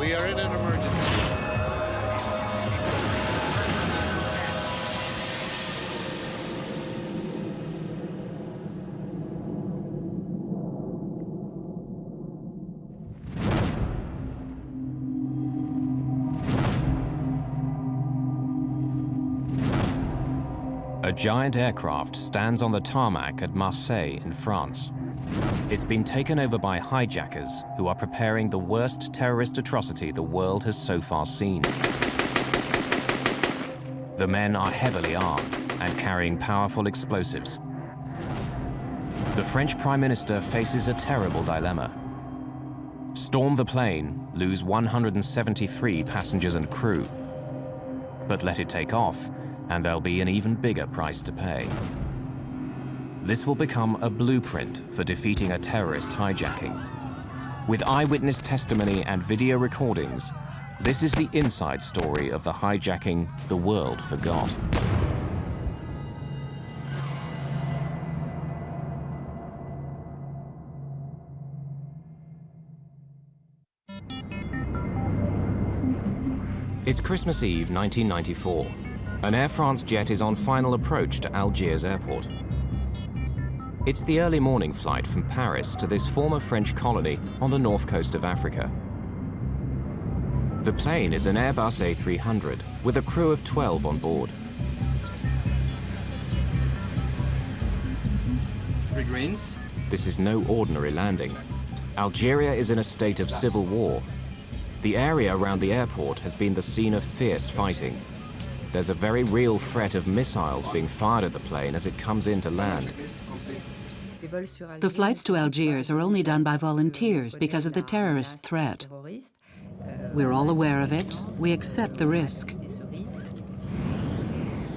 We are in an emergency. A giant aircraft stands on the tarmac at Marseille in France. It's been taken over by hijackers who are preparing the worst terrorist atrocity the world has so far seen. The men are heavily armed and carrying powerful explosives. The French Prime Minister faces a terrible dilemma. Storm the plane, lose 173 passengers and crew. But let it take off, and there'll be an even bigger price to pay. This will become a blueprint for defeating a terrorist hijacking. With eyewitness testimony and video recordings, this is the inside story of the hijacking the world forgot. It's Christmas Eve 1994. An Air France jet is on final approach to Algiers airport. It's the early morning flight from Paris to this former French colony on the north coast of Africa. The plane is an Airbus A300 with a crew of 12 on board. 3 greens. This is no ordinary landing. Algeria is in a state of civil war. The area around the airport has been the scene of fierce fighting. There's a very real threat of missiles being fired at the plane as it comes in to land. The flights to Algiers are only done by volunteers because of the terrorist threat. We're all aware of it. We accept the risk.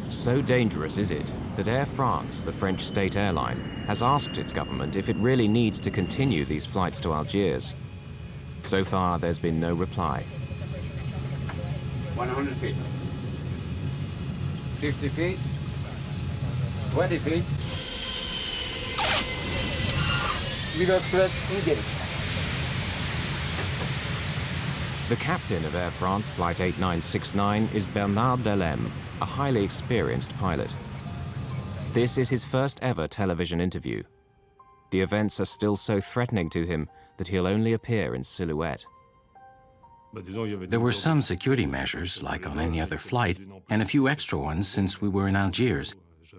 So dangerous is it that Air France, the French state airline, has asked its government if it really needs to continue these flights to Algiers. So far, there's been no reply. 100 feet. 50 feet. 20 feet. Leader thrust engage. The captain of Air France Flight 8969 is Bernard Delem, a highly experienced pilot. This is his first ever television interview. The events are still so threatening to him that he'll only appear in silhouette. There were some security measures, like on any other flight, and a few extra ones since we were in Algiers.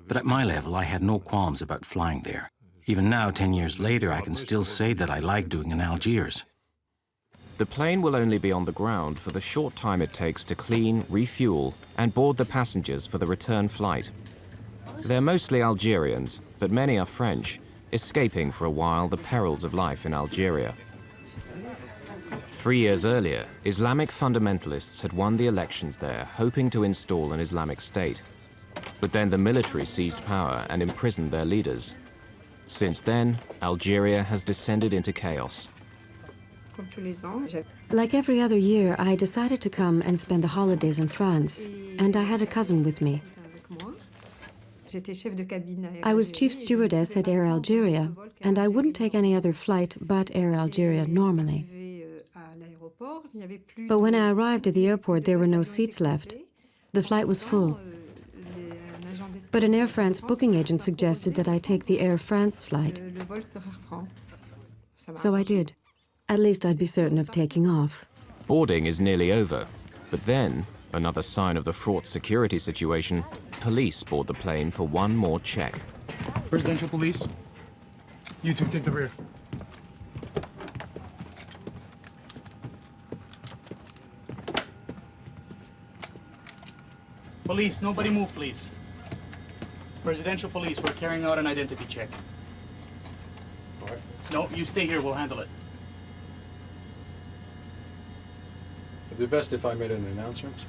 But at my level, I had no qualms about flying there. Even now, 10 years later, I can still say that I like doing in Algiers. The plane will only be on the ground for the short time it takes to clean, refuel, and board the passengers for the return flight. They're mostly Algerians, but many are French, escaping for a while the perils of life in Algeria. 3 years earlier, Islamic fundamentalists had won the elections there, hoping to install an Islamic state. But then the military seized power and imprisoned their leaders. Since then, Algeria has descended into chaos. Like every other year, I decided to come and spend the holidays in France, and I had a cousin with me. I was chief stewardess at Air Algeria, and I wouldn't take any other flight but Air Algeria normally. But when I arrived at the airport, there were no seats left. The flight was full. But an Air France booking agent suggested that I take the Air France flight. So I did. At least I'd be certain of taking off. Boarding is nearly over, but then, another sign of the fraught security situation, police board the plane for one more check. Presidential police, you two take the rear. Police, nobody move, please. Presidential police, we're carrying out an identity check. All right. No, you stay here, we'll handle it. It'd be best if I made an announcement.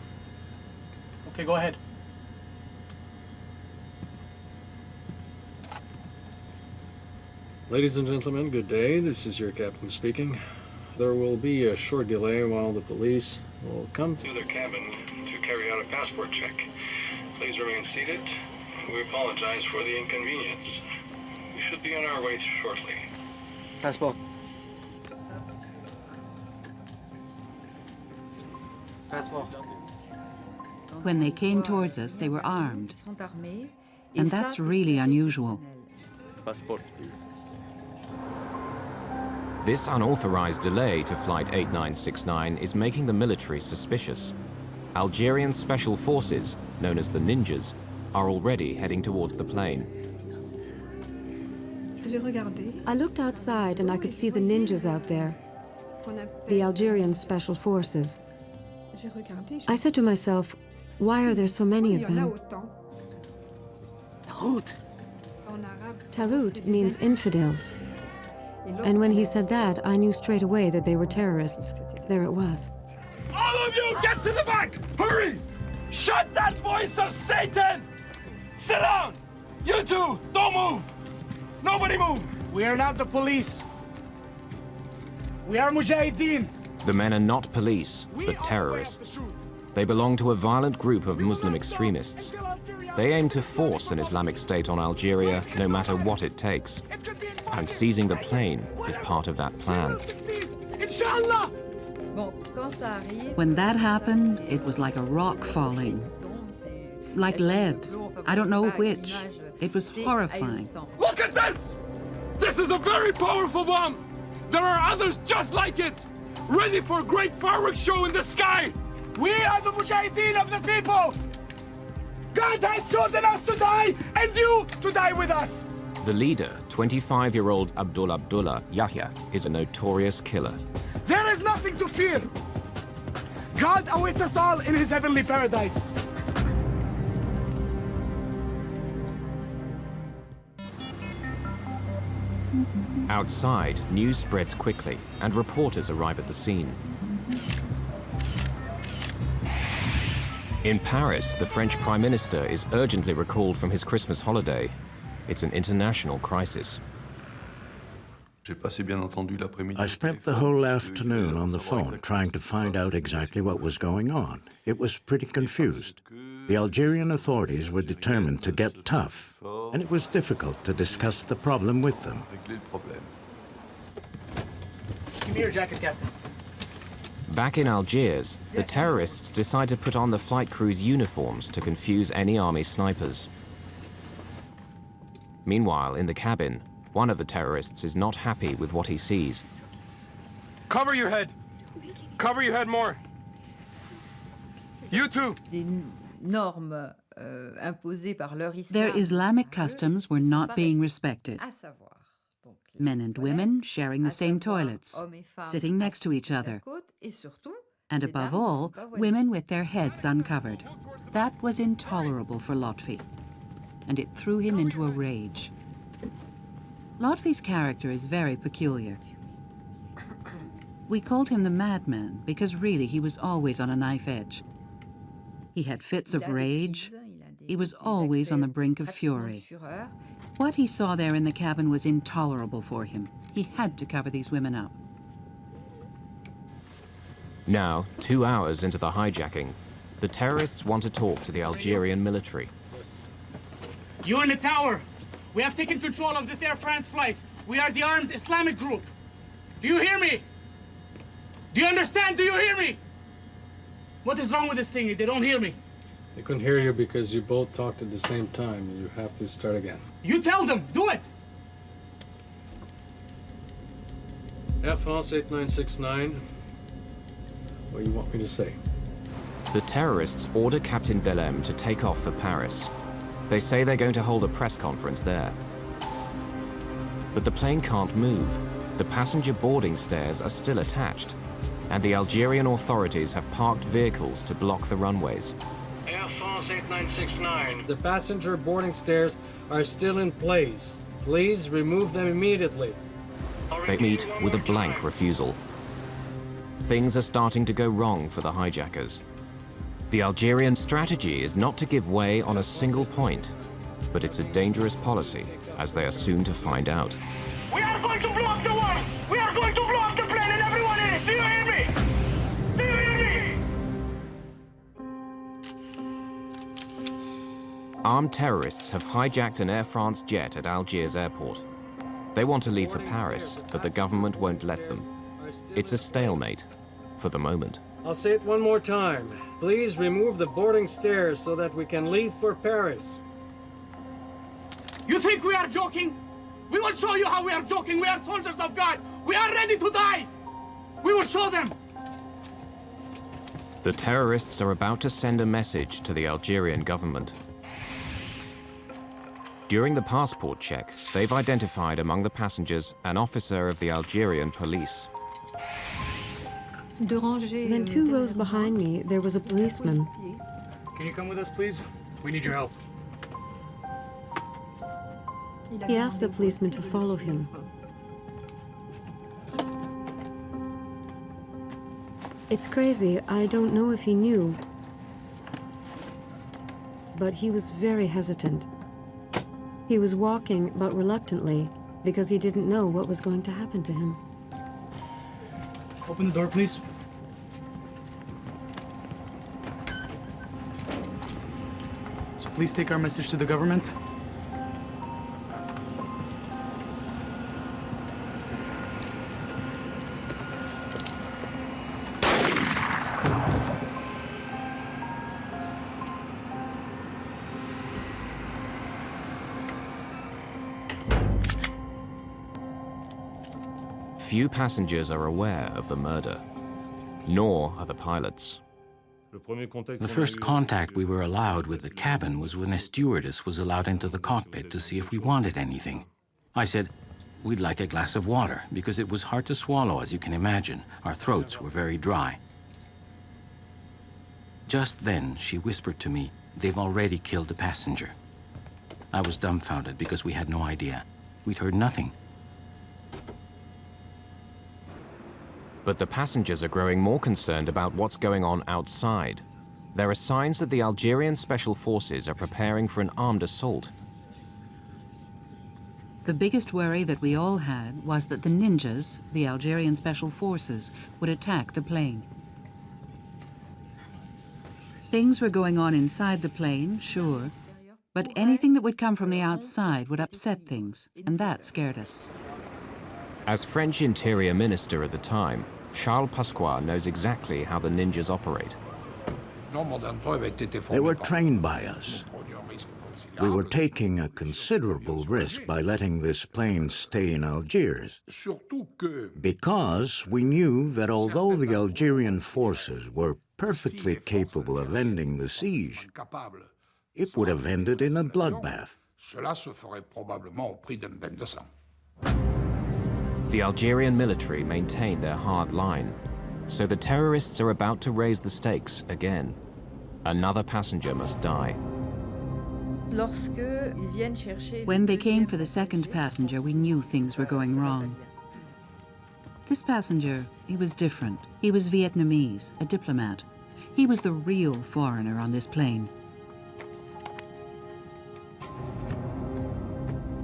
Okay, go ahead. Ladies and gentlemen, good day. This is your captain speaking. There will be a short delay while the police will come to their cabin to carry out a passport check. Please remain seated. We apologize for the inconvenience. We should be on our way shortly. Passport. When they came towards us, they were armed. And that's really unusual. Passports, please. This unauthorized delay to Flight 8969 is making the military suspicious. Algerian special forces, known as the Ninjas, are already heading towards the plane. I looked outside and I could see the ninjas out there, the Algerian special forces. I said to myself, why are there so many of them? Tarut means infidels. And when he said that, I knew straight away that they were terrorists. There it was. All of you, get to the back! Hurry! Shut that voice of Satan! Sit down! You two, don't move! Nobody move! We are not the police. We are Mujahideen. The men are not police, but terrorists. They belong to a violent group of Muslim extremists. They aim to force an Islamic State on Algeria, no matter what it takes. And seizing the plane is part of that plan. Inshallah! When that happened, it was like a rock falling. Like lead. I don't know which. It was horrifying. Look at this! This is a very powerful bomb! There are others just like it! Ready for a great fireworks show in the sky! We are the Mujahideen of the people! God has chosen us to die, and you to die with us! The leader, 25-year-old Abdullah Yahya, is a notorious killer. There is nothing to fear! God awaits us all in his heavenly paradise! Outside, news spreads quickly, and reporters arrive at the scene. In Paris, the French Prime Minister is urgently recalled from his Christmas holiday. It's an international crisis. I spent the whole afternoon on the phone trying to find out exactly what was going on. It was pretty confused. The Algerian authorities were determined to get tough, and it was difficult to discuss the problem with them. Give me your jacket, Captain. Back in Algiers, the terrorists decide to put on the flight crew's uniforms to confuse any army snipers. Meanwhile, in the cabin, one of the terrorists is not happy with what he sees. Cover your head! Cover your head more! You too! Their Islamic customs were not being respected. Men and women sharing the same toilets, sitting next to each other. And above all, women with their heads uncovered. That was intolerable for Lotfi, and it threw him into a rage. Lotfi's character is very peculiar. We called him the madman because really he was always on a knife edge. He had fits of rage. He was always on the brink of fury. What he saw there in the cabin was intolerable for him. He had to cover these women up. Now, 2 hours into the hijacking, the terrorists want to talk to the Algerian military. You in the tower! We have taken control of this Air France flights. We are the armed Islamic group. Do you hear me? Do you understand? Do you hear me? What is wrong with this thing? They don't hear me. They couldn't hear you because you both talked at the same time. You have to start again. You tell them. Do it. Air France 8969. What do you want me to say? The terrorists order Captain Delem to take off for Paris. They say they're going to hold a press conference there. But the plane can't move. The passenger boarding stairs are still attached, and the Algerian authorities have parked vehicles to block the runways. Air France 8969. The passenger boarding stairs are still in place. Please remove them immediately. They meet with a blank refusal. Things are starting to go wrong for the hijackers. The Algerian strategy is not to give way on a single point, but it's a dangerous policy, as they are soon to find out. We are going to blow up the wall! We are going to blow up the plane and everyone in it! Do you hear me? Do you hear me? Armed terrorists have hijacked an Air France jet at Algiers airport. They want to leave for Paris, but the government won't let them. It's a stalemate for the moment. I'll say it one more time. Please remove the boarding stairs so that we can leave for Paris. You think we are joking? We will show you how we are joking. We are soldiers of God. We are ready to die. We will show them. The terrorists are about to send a message to the Algerian government. During the passport check, they've identified among the passengers an officer of the Algerian police. Then 2 rows behind me, there was a policeman. Can you come with us, please? We need your help. He asked the policeman to follow him. It's crazy, I don't know if he knew, but he was very hesitant. He was walking, but reluctantly, because he didn't know what was going to happen to him. Open the door, please. So please take our message to the government. Few passengers are aware of the murder, nor are the pilots. The first contact we were allowed with the cabin was when a stewardess was allowed into the cockpit to see if we wanted anything. I said, we'd like a glass of water, because it was hard to swallow, as you can imagine. Our throats were very dry. Just then, she whispered to me, they've already killed a passenger. I was dumbfounded because we had no idea. We'd heard nothing. But the passengers are growing more concerned about what's going on outside. There are signs that the Algerian Special Forces are preparing for an armed assault. The biggest worry that we all had was that the ninjas, the Algerian Special Forces, would attack the plane. Things were going on inside the plane, sure, but anything that would come from the outside would upset things, and that scared us. As French Interior Minister at the time, Charles Pasqua knows exactly how the ninjas operate. They were trained by us. We were taking a considerable risk by letting this plane stay in Algiers, because we knew that although the Algerian forces were perfectly capable of ending the siege, it would have ended in a bloodbath. The Algerian military maintained their hard line, so the terrorists are about to raise the stakes again. Another passenger must die. When they came for the second passenger, we knew things were going wrong. This passenger, he was different. He was Vietnamese, a diplomat. He was the real foreigner on this plane.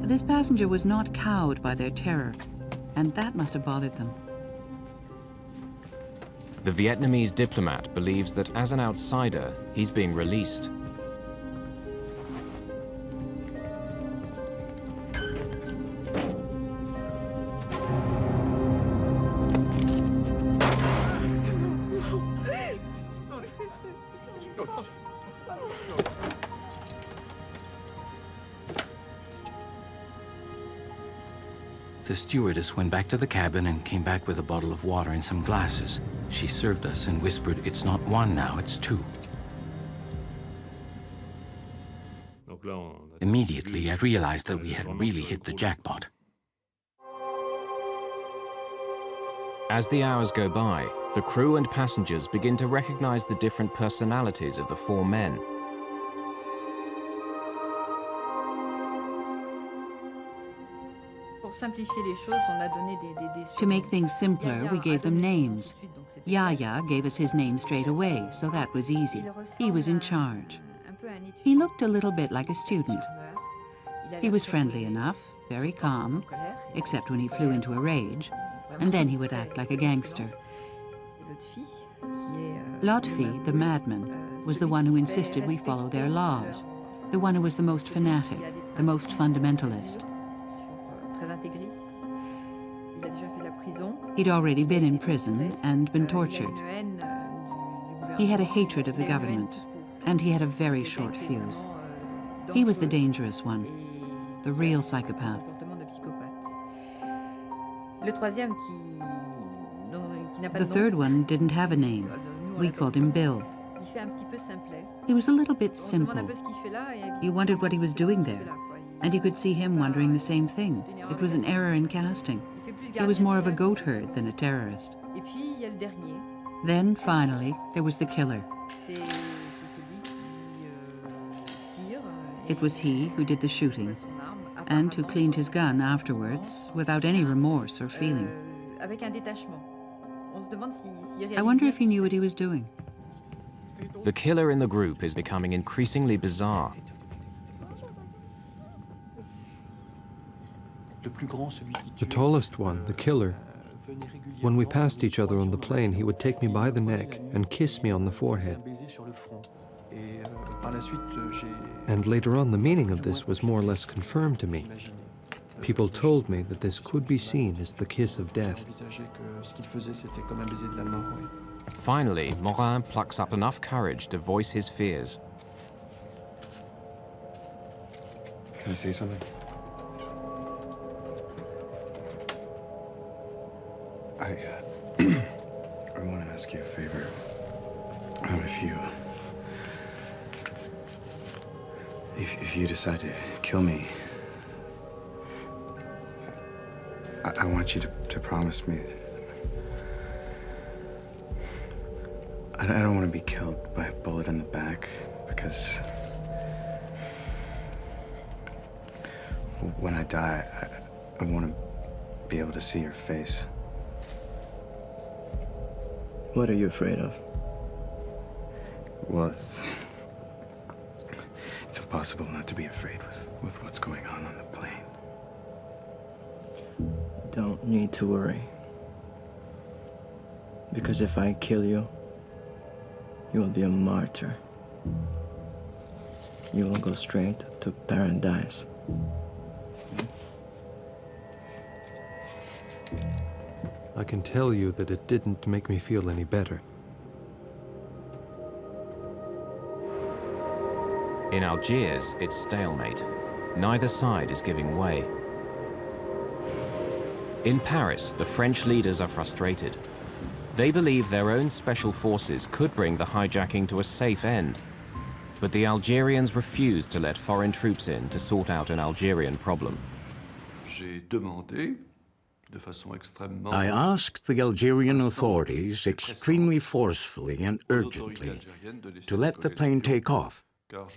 This passenger was not cowed by their terror, and that must have bothered them. The Vietnamese diplomat believes that as an outsider, he's being released. The stewardess went back to the cabin and came back with a bottle of water and some glasses. She served us and whispered, it's not 1 now, it's 2. Immediately, I realized that we had really hit the jackpot. As the hours go by, the crew and passengers begin to recognize the different personalities of the 4 men. To make things simpler, we gave them names. Yaya gave us his name straight away, so that was easy. He was in charge. He looked a little bit like a student. He was friendly enough, very calm, except when he flew into a rage, and then he would act like a gangster. Lotfi, the madman, was the one who insisted we follow their laws, the one who was the most fanatic, the most fundamentalist. He'd already been in prison and been tortured. He had a hatred of the government, and he had a very short fuse. He was the dangerous one, the real psychopath. The third one didn't have a name. We called him Bill. He was a little bit simple. You wondered what he was doing there, and you could see him wondering the same thing. It was an error in casting. He was more of a goat herd than a terrorist. Then, finally, there was the killer. It was he who did the shooting, and who cleaned his gun afterwards without any remorse or feeling. I wonder if he knew what he was doing. The killer in the group is becoming increasingly bizarre. The tallest one, the killer, when we passed each other on the plane, he would take me by the neck and kiss me on the forehead. And later on, the meaning of this was more or less confirmed to me. People told me that this could be seen as the kiss of death. Finally, Morin plucks up enough courage to voice his fears. Can I say something? I want to ask you a favor. If you decide to kill me, I want you to promise me. I don't want to be killed by a bullet in the back, because when I die, I want to be able to see your face. What are you afraid of? Well, it's impossible not to be afraid with what's going on the plane. You don't need to worry. Because if I kill you, you will be a martyr. You will go straight to paradise. I can tell you that it didn't make me feel any better. In Algiers, it's stalemate. Neither side is giving way. In Paris, the French leaders are frustrated. They believe their own special forces could bring the hijacking to a safe end. But the Algerians refuse to let foreign troops in to sort out an Algerian problem. I asked the Algerian authorities extremely forcefully and urgently to let the plane take off,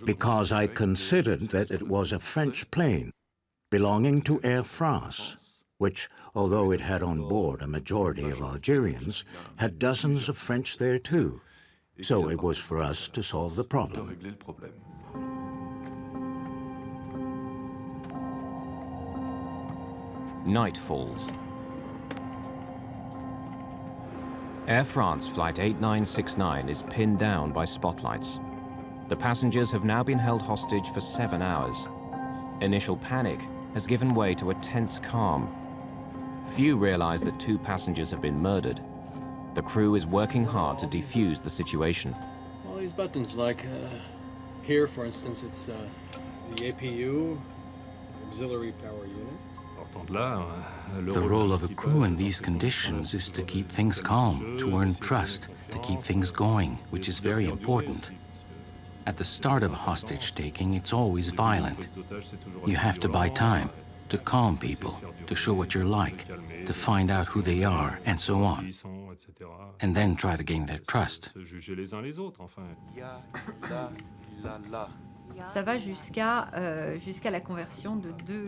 because I considered that it was a French plane belonging to Air France, which, although it had on board a majority of Algerians, had dozens of French there too. So it was for us to solve the problem. Night falls. Air France Flight 8969 is pinned down by spotlights. The passengers have now been held hostage for 7 hours. Initial panic has given way to a tense calm. Few realize that 2 passengers have been murdered. The crew is working hard to defuse the situation. All these buttons, like here, for instance, it's the APU, auxiliary power unit. The role of a crew in these conditions is to keep things calm, to earn trust, to keep things going, which is very important. At the start of a hostage-taking, it's always violent. You have to buy time, to calm people, to show what you're like, to find out who they are, and so on. And then try to gain their trust.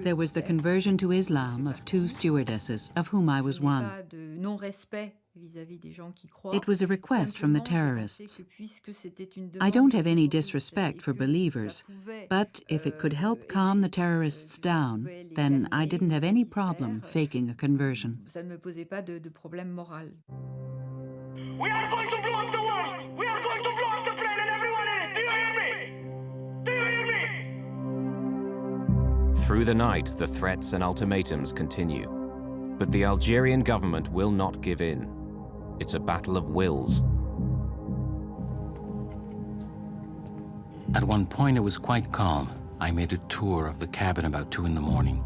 There was the conversion to Islam of 2 stewardesses, of whom I was one. It was a request from the terrorists. I don't have any disrespect for believers, but if it could help calm the terrorists down, then I didn't have any problem faking a conversion. We are going to blow up the world! We are going to blow up the plane and everyone in it! Do you hear me? Do you hear me? Through the night, the threats and ultimatums continue. But the Algerian government will not give in. It's a battle of wills. At one point, it was quite calm. I made a tour of the cabin about 2 in the morning.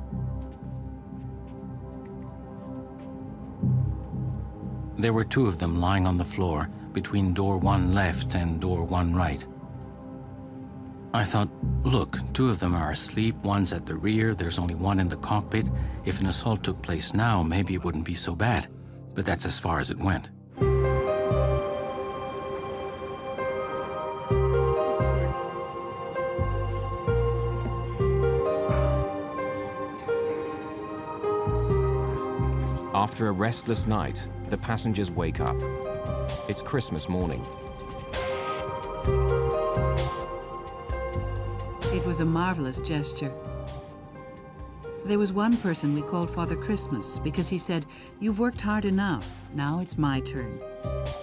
There were 2 of them lying on the floor between door 1 left and door 1 right. I thought, look, 2 of them are asleep, one's at the rear, there's only 1 in the cockpit. If an assault took place now, maybe it wouldn't be so bad. But that's as far as it went. After a restless night, the passengers wake up. It's Christmas morning. It was a marvelous gesture. There was one person we called Father Christmas because he said, "You've worked hard enough, now it's my turn."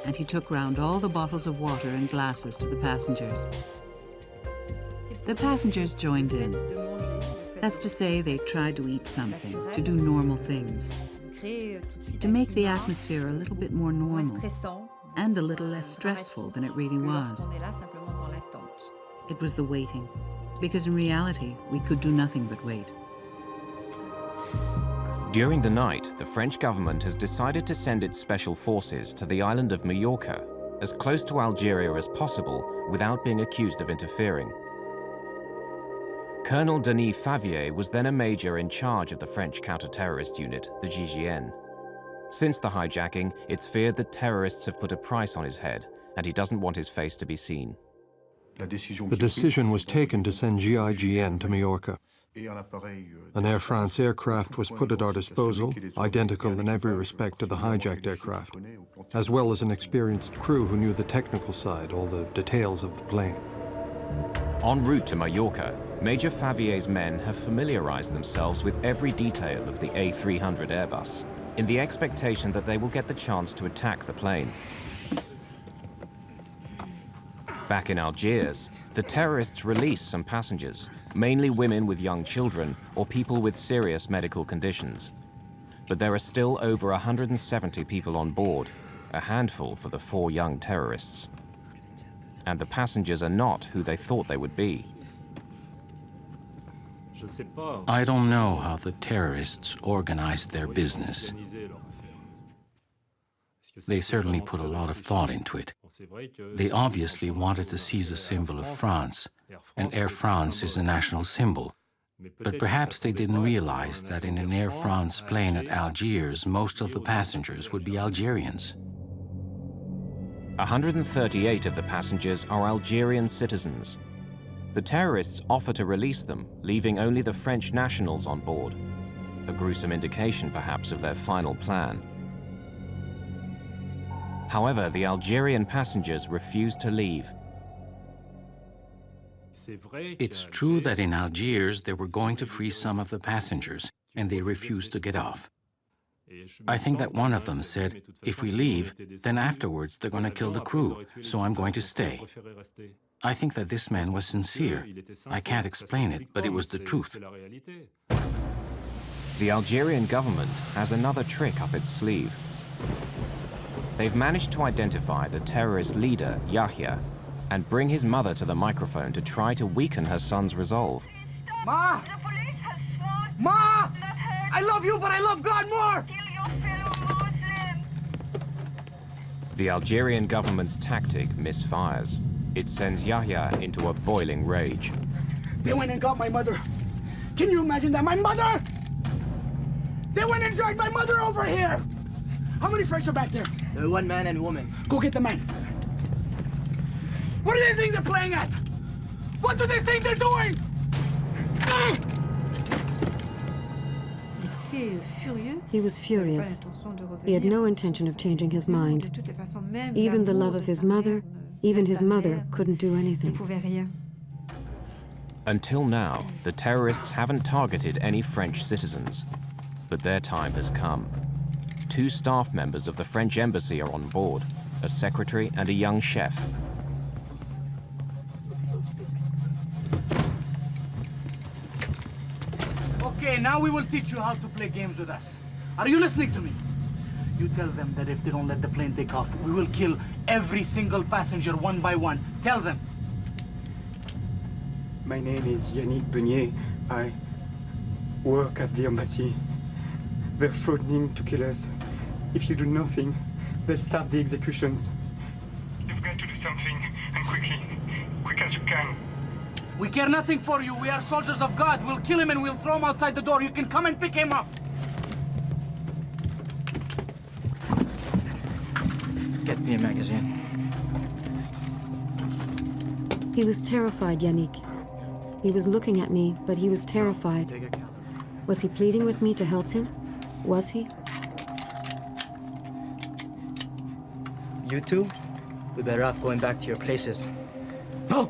And he took round all the bottles of water and glasses to the passengers. The passengers joined in. That's to say, they tried to eat something, to do normal things, to make the atmosphere a little bit more normal and a little less stressful than it really was. It was the waiting, because in reality, we could do nothing but wait. During the night, the French government has decided to send its special forces to the island of Majorca, as close to Algeria as possible without being accused of interfering. Colonel Denis Favier was then a major in charge of the French counter-terrorist unit, the GIGN. Since the hijacking, it's feared that terrorists have put a price on his head, and he doesn't want his face to be seen. The decision was taken to send GIGN to Majorca. An Air France aircraft was put at our disposal, identical in every respect to the hijacked aircraft, as well as an experienced crew who knew the technical side, all the details of the plane. En route to Majorca, Major Favier's men have familiarized themselves with every detail of the A300 Airbus, in the expectation that they will get the chance to attack the plane. Back in Algiers, the terrorists release some passengers, mainly women with young children or people with serious medical conditions. But there are still over 170 people on board, a handful for the 4 young terrorists. And the passengers are not who they thought they would be. I don't know how the terrorists organized their business. They certainly put a lot of thought into it. They obviously wanted to seize a symbol of France, and Air France is a national symbol. But perhaps they didn't realize that in an Air France plane at Algiers, most of the passengers would be Algerians. 138 of the passengers are Algerian citizens. The terrorists offer to release them, leaving only the French nationals on board. A gruesome indication, perhaps, of their final plan. However, the Algerian passengers refuse to leave. It's true that in Algiers they were going to free some of the passengers, and they refused to get off. I think that one of them said, if we leave, then afterwards they're going to kill the crew, so I'm going to stay. I think that this man was sincere. I can't explain it, but it was the truth. The Algerian government has another trick up its sleeve. They've managed to identify the terrorist leader, Yahya, and bring his mother to the microphone to try to weaken her son's resolve. Ma! Ma! I love you, but I love God more! The Algerian government's tactic misfires. It sends Yahya into a boiling rage. They went and got my mother. Can you imagine that? My mother! They went and dragged my mother over here! How many French are back there? 1 man and woman. Go get the man. What do they think they're playing at? What do they think they're doing? He was furious. He had no intention of changing his mind. Even the love of his mother, even his mother couldn't do anything. Until now, the terrorists haven't targeted any French citizens. But their time has come. 2 staff members of the French embassy are on board, a secretary and a young chef. Okay, now we will teach you how to play games with us. Are you listening to me? You tell them that if they don't let the plane take off, we will kill every single passenger 1 by 1. Tell them. My name is Yannick Beunier. I work at the embassy. They're threatening to kill us. If you do nothing, they'll start the executions. You've got to do something, and quickly. Quick as you can. We care nothing for you. We are soldiers of God. We'll kill him and we'll throw him outside the door. You can come and pick him up. Get me a magazine. He was terrified, Yannick. He was looking at me, but he was terrified. Was he pleading with me to help him? Was he? You two, we better off going back to your places. Go!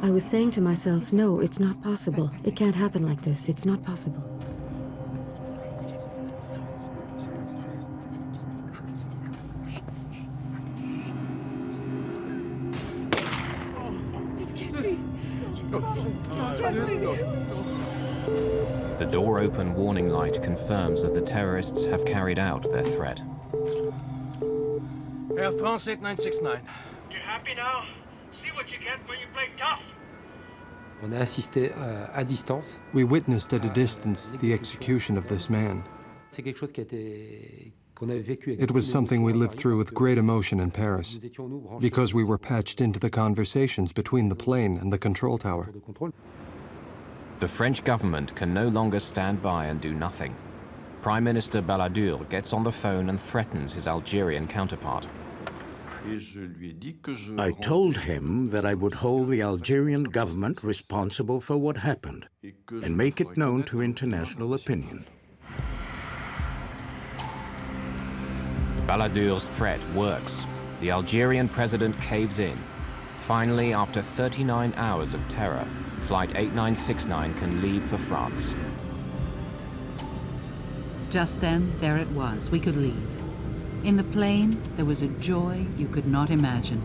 I was saying to myself, no, it's not possible. It can't happen like this. It's not possible. The door-open warning light confirms that the terrorists have carried out their threat. Air France 8969. You happy now? See what you get when you play tough. On a assisté à distance. We witnessed at a distance the execution of this man. C'est quelque chose qui a été qu'on avait vécu. It was something we lived through with great emotion in Paris, because we were patched into the conversations between the plane and the control tower. The French government can no longer stand by and do nothing. Prime Minister Balladur gets on the phone and threatens his Algerian counterpart. I told him that I would hold the Algerian government responsible for what happened and make it known to international opinion. Balladur's threat works. The Algerian president caves in. Finally, after 39 hours of terror, Flight 8969 can leave for France. Just then, there it was. We could leave. In the plane, there was a joy you could not imagine.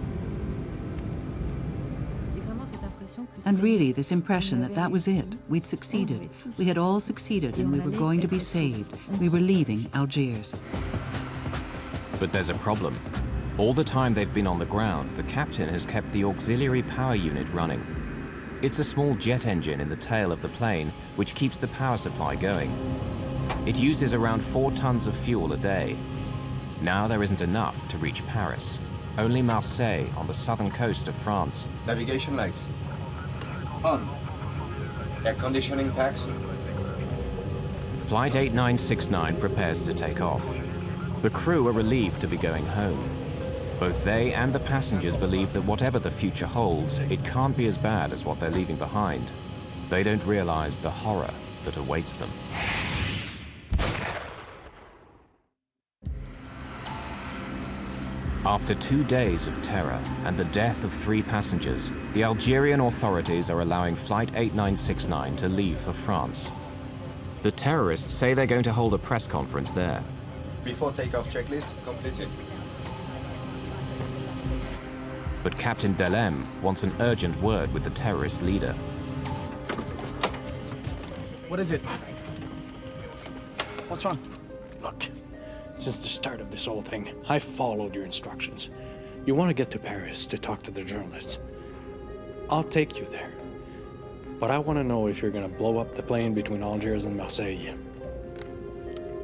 And really, this impression that that was it. We'd succeeded. We had all succeeded, and we were going to be saved. We were leaving Algiers. But there's a problem. All the time they've been on the ground, the captain has kept the auxiliary power unit running. It's a small jet engine in the tail of the plane which keeps the power supply going. It uses around 4 tons of fuel a day. Now there isn't enough to reach Paris. Only Marseille on the southern coast of France. Navigation lights. On. Air conditioning packs. Flight 8969 prepares to take off. The crew are relieved to be going home. Both they and the passengers believe that whatever the future holds, it can't be as bad as what they're leaving behind. They don't realize the horror that awaits them. After 2 days of terror and the death of 3 passengers, the Algerian authorities are allowing Flight 8969 to leave for France. The terrorists say they're going to hold a press conference there. Before takeoff checklist completed. But Captain Delem wants an urgent word with the terrorist leader. What is it? What's wrong? Look, since the start of this whole thing, I followed your instructions. You want to get to Paris to talk to the journalists. I'll take you there. But I want to know if you're going to blow up the plane between Algiers and Marseille.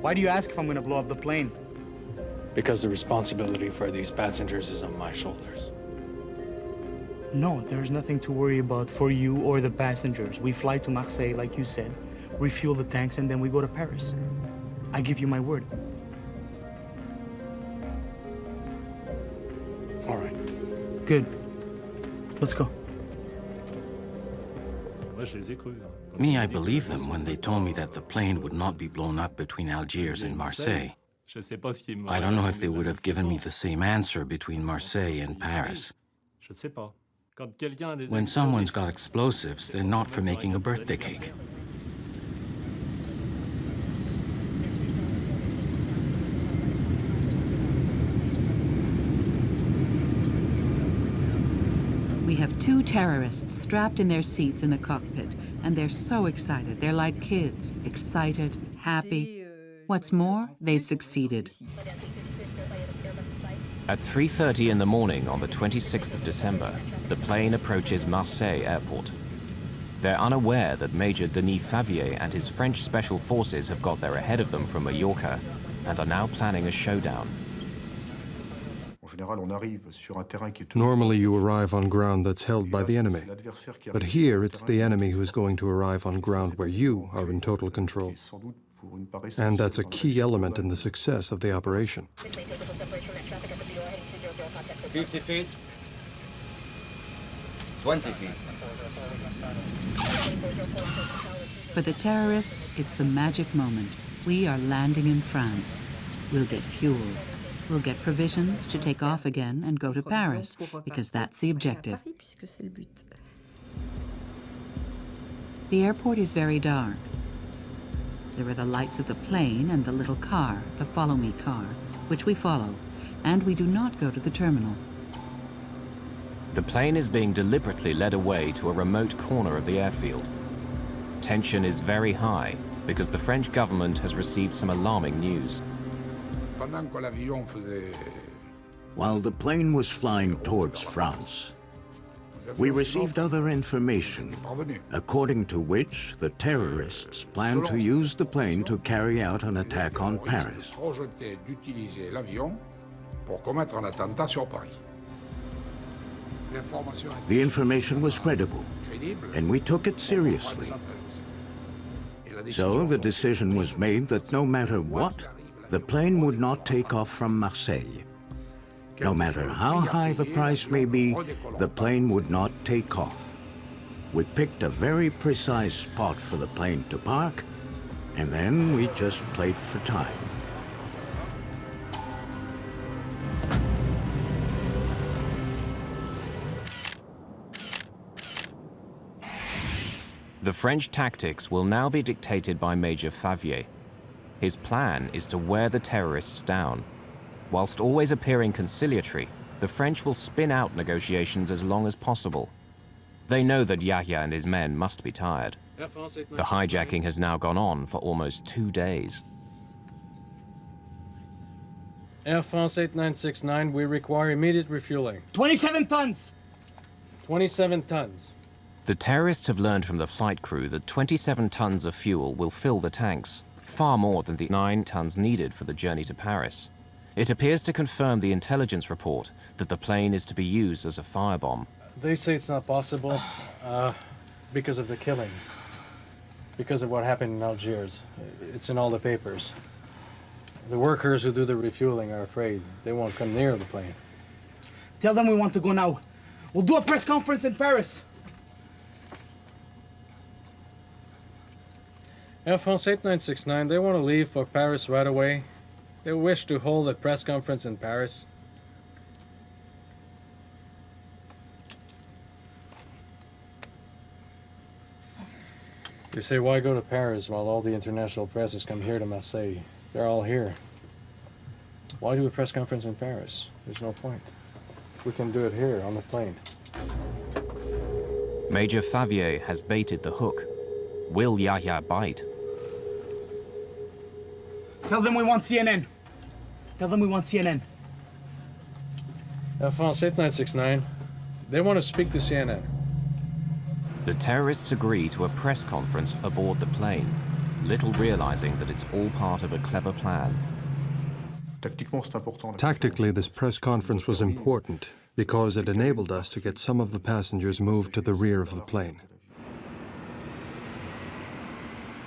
Why do you ask if I'm going to blow up the plane? Because the responsibility for these passengers is on my shoulders. No, there's nothing to worry about for you or the passengers. We fly to Marseille, like you said, refuel the tanks, and then we go to Paris. I give you my word. All right. Good. Let's go. Me, I believed them when they told me that the plane would not be blown up between Algiers and Marseille. I don't know if they would have given me the same answer between Marseille and Paris. When someone's got explosives, they're not for making a birthday cake. We have 2 terrorists strapped in their seats in the cockpit, and they're so excited. They're like kids, excited, happy. What's more, they'd succeeded. At 3:30 in the morning on the 26th of December, the plane approaches Marseille airport. They're unaware that Major Denis Favier and his French special forces have got there ahead of them from Mallorca and are now planning a showdown. Normally you arrive on ground that's held by the enemy, but here it's the enemy who's going to arrive on ground where you are in total control. And that's a key element in the success of the operation. 50 feet. 20 feet. For the terrorists, it's the magic moment. We are landing in France. We'll get fuel. We'll get provisions to take off again and go to Paris, because that's the objective. The airport is very dark. There are the lights of the plane and the little car, the Follow Me car, which we follow, and we do not go to the terminal. The plane is being deliberately led away to a remote corner of the airfield. Tension is very high because the French government has received some alarming news. While the plane was flying towards France, we received other information, according to which the terrorists plan to use the plane to carry out an attack on Paris. The information was credible, and we took it seriously. So the decision was made that no matter what, the plane would not take off from Marseille. No matter how high the price may be, the plane would not take off. We picked a very precise spot for the plane to park, and then we just played for time. The French tactics will now be dictated by Major Favier. His plan is to wear the terrorists down. Whilst always appearing conciliatory, the French will spin out negotiations as long as possible. They know that Yahya and his men must be tired. The hijacking has now gone on for almost 2 days. Air France 8969, we require immediate refueling. 27 tons! 27 tons. The terrorists have learned from the flight crew that 27 tons of fuel will fill the tanks, far more than the 9 tons needed for the journey to Paris. It appears to confirm the intelligence report that the plane is to be used as a firebomb. They say it's not possible because of the killings, because of what happened in Algiers. It's in all the papers. The workers who do the refueling are afraid. They won't come near the plane. Tell them we want to go now. We'll do a press conference in Paris. Air France 8969, they want to leave for Paris right away. They wish to hold a press conference in Paris. You say, why go to Paris while all the international press has come here to Marseille? They're all here. Why do a press conference in Paris? There's no point. We can do it here on the plane. Major Favier has baited the hook. Will Yahya bite? Tell them we want CNN. Tell them we want CNN. Air France 8969, they want to speak to CNN. The terrorists agree to a press conference aboard the plane, little realizing that it's all part of a clever plan. Tactically, this press conference was important because it enabled us to get some of the passengers moved to the rear of the plane.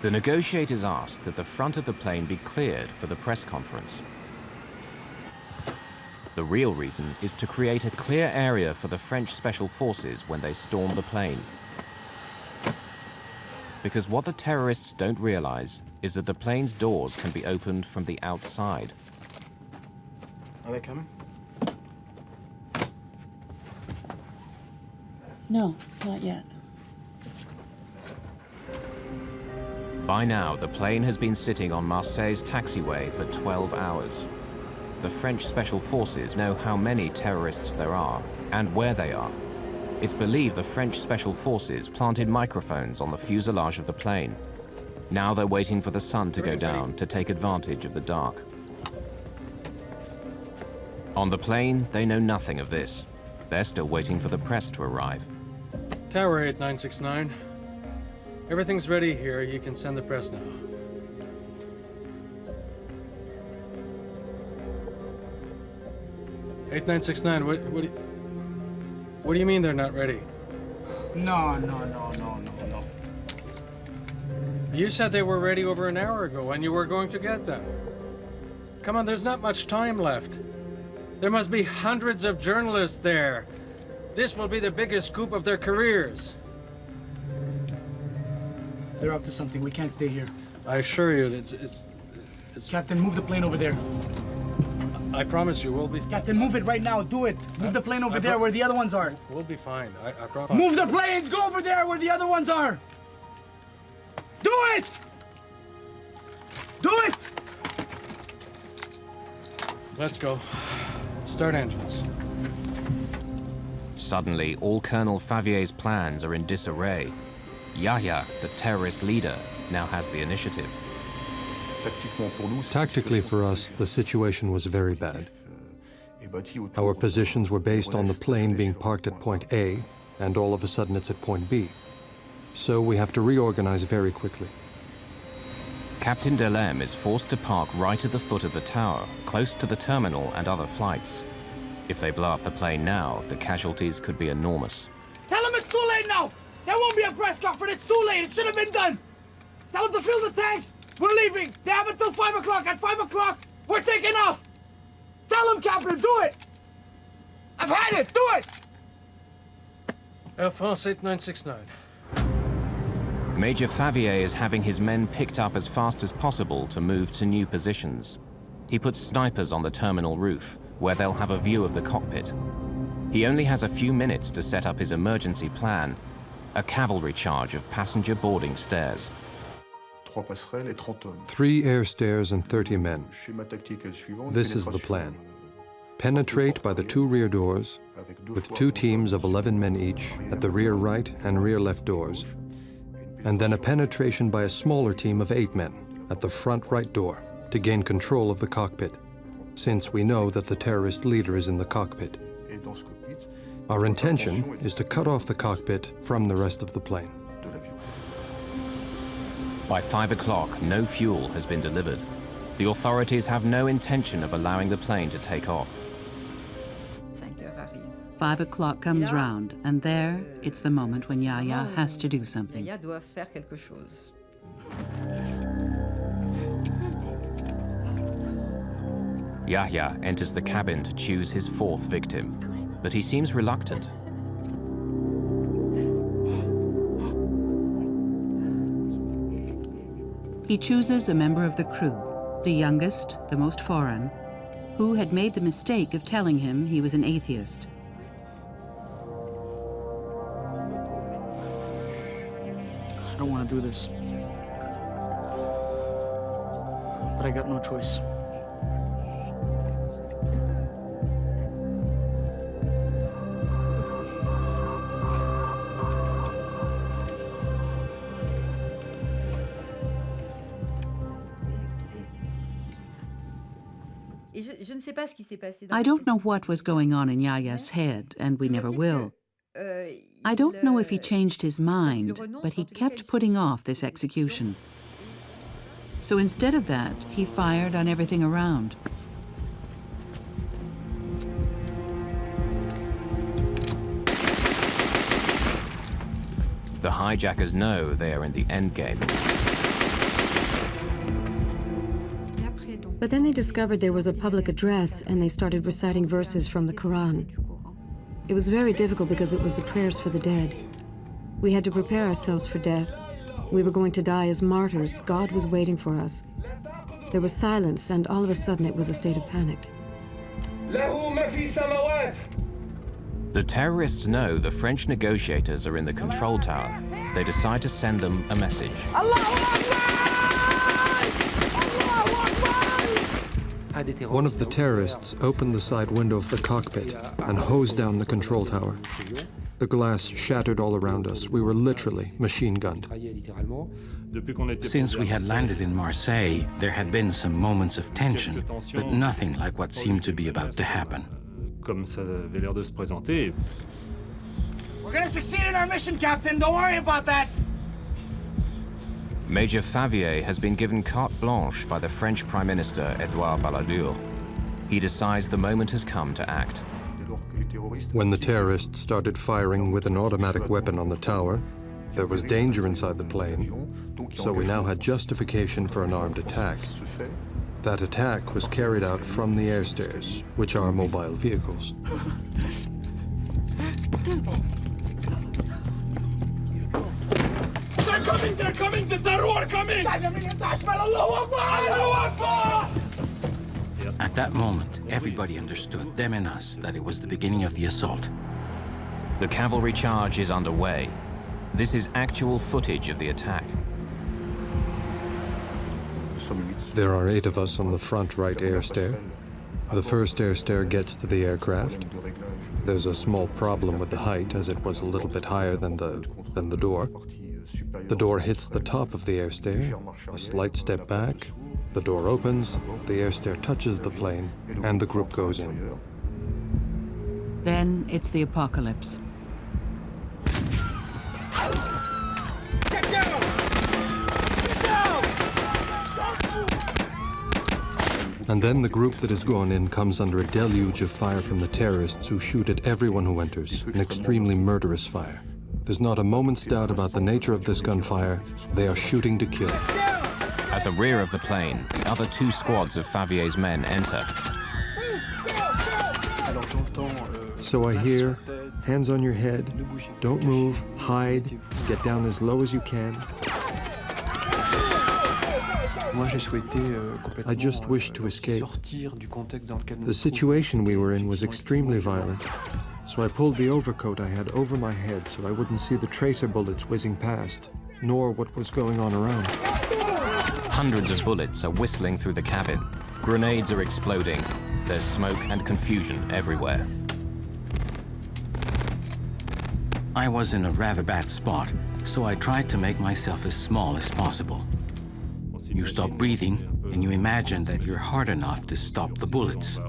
The negotiators asked that the front of the plane be cleared for the press conference. The real reason is to create a clear area for the French special forces when they storm the plane. Because what the terrorists don't realize is that the plane's doors can be opened from the outside. Are they coming? No, not yet. By now, the plane has been sitting on Marseille's taxiway for 12 hours. The French special forces know how many terrorists there are and where they are. It's believed the French special forces planted microphones on the fuselage of the plane. Now they're waiting for the sun to go down to take advantage of the dark. On the plane, they know nothing of this. They're still waiting for the press to arrive. Tower 8969. Everything's ready here. You can send the press now. (8969). What do you mean they're not ready? No. You said they were ready over an hour ago, and you were going to get them. Come on, there's not much time left. There must be hundreds of journalists there. This will be the biggest scoop of their careers. They're up to something. We can't stay here. I assure you, it's... Captain, move the plane over there. I promise you, we'll be... Captain, move it right now. Do it. Move the plane over there where the other ones are. We'll be fine. I promise. Move the planes! Go over there where the other ones are! Do it! Do it! Let's go. Start engines. Suddenly, all Colonel Favier's plans are in disarray. Yahya, the terrorist leader, now has the initiative. Tactically for us, the situation was very bad. Our positions were based on the plane being parked at point A, and all of a sudden it's at point B. So we have to reorganize very quickly. Captain Delem is forced to park right at the foot of the tower, close to the terminal and other flights. If they blow up the plane now, the casualties could be enormous. Tell them it's too late now! There won't be a press conference. It's too late. It should have been done. Tell them to fill the tanks. We're leaving. They have until 5 o'clock. At 5 o'clock, we're taking off. Tell them, Captain, do it. I've had it. Do it. Air France 8969. Major Favier is having his men picked up as fast as possible to move to new positions. He puts snipers on the terminal roof, where they'll have a view of the cockpit. He only has a few minutes to set up his emergency plan, a cavalry charge of passenger boarding stairs. 3 air stairs and 30 men. This is the plan. Penetrate by the 2 rear doors, with 2 teams of 11 men each at the rear right and rear left doors, and then a penetration by a smaller team of 8 men at the front right door to gain control of the cockpit, since we know that the terrorist leader is in the cockpit. Our intention is to cut off the cockpit from the rest of the plane. By 5 o'clock, no fuel has been delivered. The authorities have no intention of allowing the plane to take off. 5 o'clock comes round, and there, it's the moment when Yahya has to do something. Yahya enters the cabin to choose his 4th victim, but he seems reluctant. He chooses a member of the crew, the youngest, the most foreign, who had made the mistake of telling him he was an atheist. I don't want to do this. But I got no choice. I don't know what was going on in Yahya's head, and we never will. I don't know if he changed his mind, but he kept putting off this execution. So instead of that, he fired on everything around. The hijackers know they are in the endgame. But then they discovered there was a public address, and they started reciting verses from the Quran. It was very difficult because it was the prayers for the dead. We had to prepare ourselves for death. We were going to die as martyrs. God was waiting for us. There was silence, and all of a sudden it was a state of panic. The terrorists know the French negotiators are in the control tower. They decide to send them a message. One of the terrorists opened the side window of the cockpit and hosed down the control tower. The glass shattered all around us. We were literally machine-gunned. Since we had landed in Marseille, there had been some moments of tension, but nothing like what seemed to be about to happen. Comme ça avait l'air de se présenter. We're gonna succeed in our mission, Captain. Don't worry about that. Major Favier has been given carte blanche by the French Prime Minister Edouard Balladur. He decides the moment has come to act. When the terrorists started firing with an automatic weapon on the tower, there was danger inside the plane, so we now had justification for an armed attack. That attack was carried out from the air stairs, which are mobile vehicles. They're coming, the terror are coming! At that moment, everybody understood, them and us, that it was the beginning of the assault. The cavalry charge is underway. This is actual footage of the attack. There are 8 of us on the front right air stair. The first air stair gets to the aircraft. There's a small problem with the height, as it was a little bit higher than the door. The door hits the top of the air stair, a slight step back, the door opens, the air stair touches the plane, and the group goes in. Then it's the apocalypse. Get down! Get down! And then the group that has gone in comes under a deluge of fire from the terrorists who shoot at everyone who enters, an extremely murderous fire. There's not a moment's doubt about the nature of this gunfire. They are shooting to kill. At the rear of the plane, the other 2 squads of Favier's men enter. So I hear, hands on your head, don't move, hide, get down as low as you can. I just wished to escape. The situation we were in was extremely violent, so I pulled the overcoat I had over my head so I wouldn't see the tracer bullets whizzing past, nor what was going on around. Hundreds of bullets are whistling through the cabin. Grenades are exploding. There's smoke and confusion everywhere. I was in a rather bad spot, so I tried to make myself as small as possible. You stop breathing, and you imagine that you're hard enough to stop the bullets.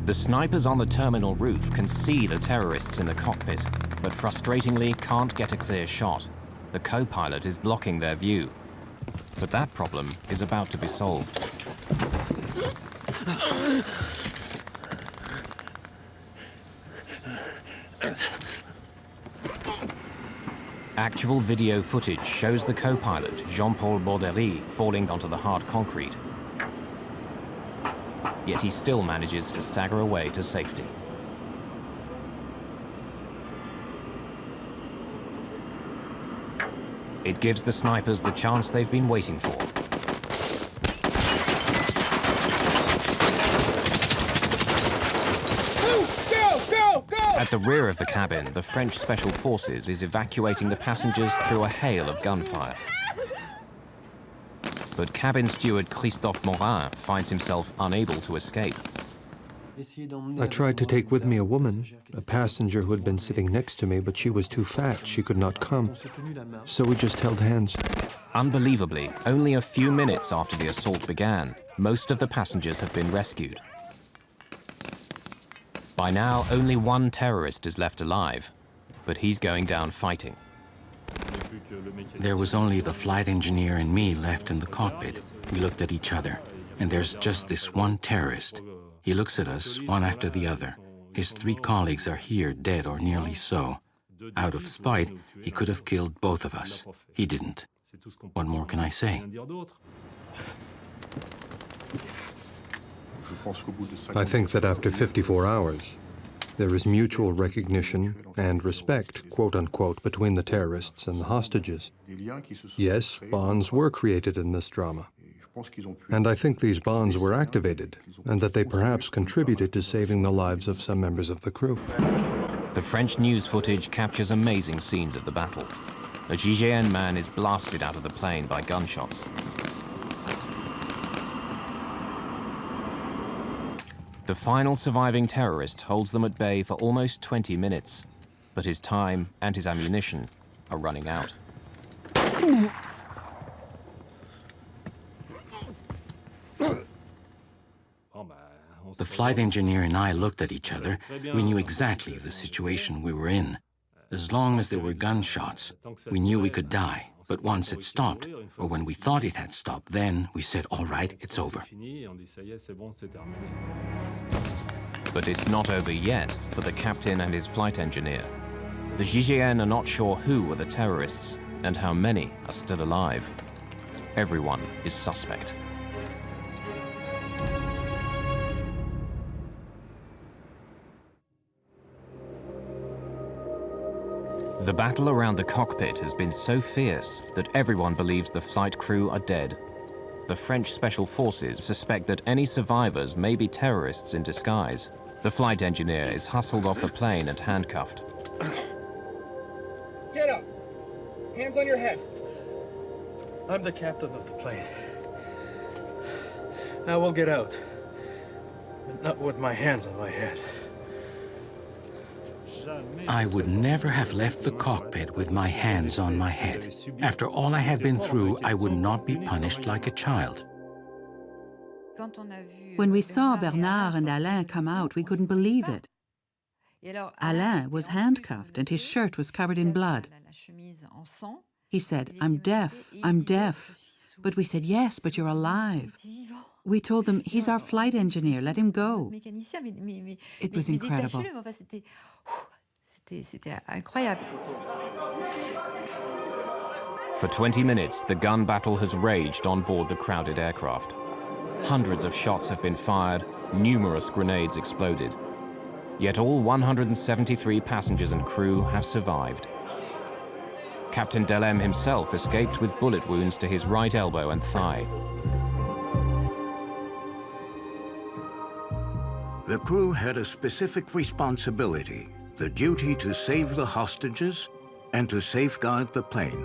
The snipers on the terminal roof can see the terrorists in the cockpit, but frustratingly can't get a clear shot. The co-pilot is blocking their view. But that problem is about to be solved. Actual video footage shows the co-pilot, Jean-Paul Borderie, falling onto the hard concrete. Yet he still manages to stagger away to safety. It gives the snipers the chance they've been waiting for. At the rear of the cabin, the French Special Forces is evacuating the passengers through a hail of gunfire. But cabin steward Christophe Morin finds himself unable to escape. I tried to take with me a woman, a passenger who had been sitting next to me, but she was too fat, she could not come. So we just held hands. Unbelievably, only a few minutes after the assault began, most of the passengers have been rescued. By now, only 1 terrorist is left alive, but he's going down fighting. There was only the flight engineer and me left in the cockpit. We looked at each other, and there's just this one terrorist. He looks at us, one after the other. His 3 colleagues are here, dead or nearly so. Out of spite, he could have killed both of us. He didn't. What more can I say? I think that after 54 hours, there is mutual recognition and respect, quote-unquote, between the terrorists and the hostages. Yes, bonds were created in this drama. And I think these bonds were activated, and that they perhaps contributed to saving the lives of some members of the crew. The French news footage captures amazing scenes of the battle. A GIGN man is blasted out of the plane by gunshots. The The final surviving terrorist holds them at bay for almost 20 minutes, but his time and his ammunition are running out. The flight engineer and I looked at each other. We knew exactly the situation we were in. As long as there were gunshots, we knew we could die. But once it stopped, or when we thought it had stopped, then we said, all right, it's over. But it's not over yet for the captain and his flight engineer. The GIGN are not sure who were the terrorists and how many are still alive. Everyone is suspect. The battle around the cockpit has been so fierce that everyone believes the flight crew are dead. The French special forces suspect that any survivors may be terrorists in disguise. The flight engineer is hustled off the plane and handcuffed. Get up! Hands on your head. I'm the captain of the plane. I will get out, but not with my hands on my head. I would never have left the cockpit with my hands on my head. After all I have been through, I would not be punished like a child. When we saw Bernard and Alain come out, we couldn't believe it. Alain was handcuffed and his shirt was covered in blood. He said, "I'm deaf, I'm deaf." But we said, "Yes, but you're alive." We told them, "He's our flight engineer, let him go." It was incredible. For 20 minutes, the gun battle has raged on board the crowded aircraft. Hundreds of shots have been fired, numerous grenades exploded. Yet all 173 passengers and crew have survived. Captain Delem himself escaped with bullet wounds to his right elbow and thigh. The crew had a specific responsibility, the duty to save the hostages and to safeguard the plane.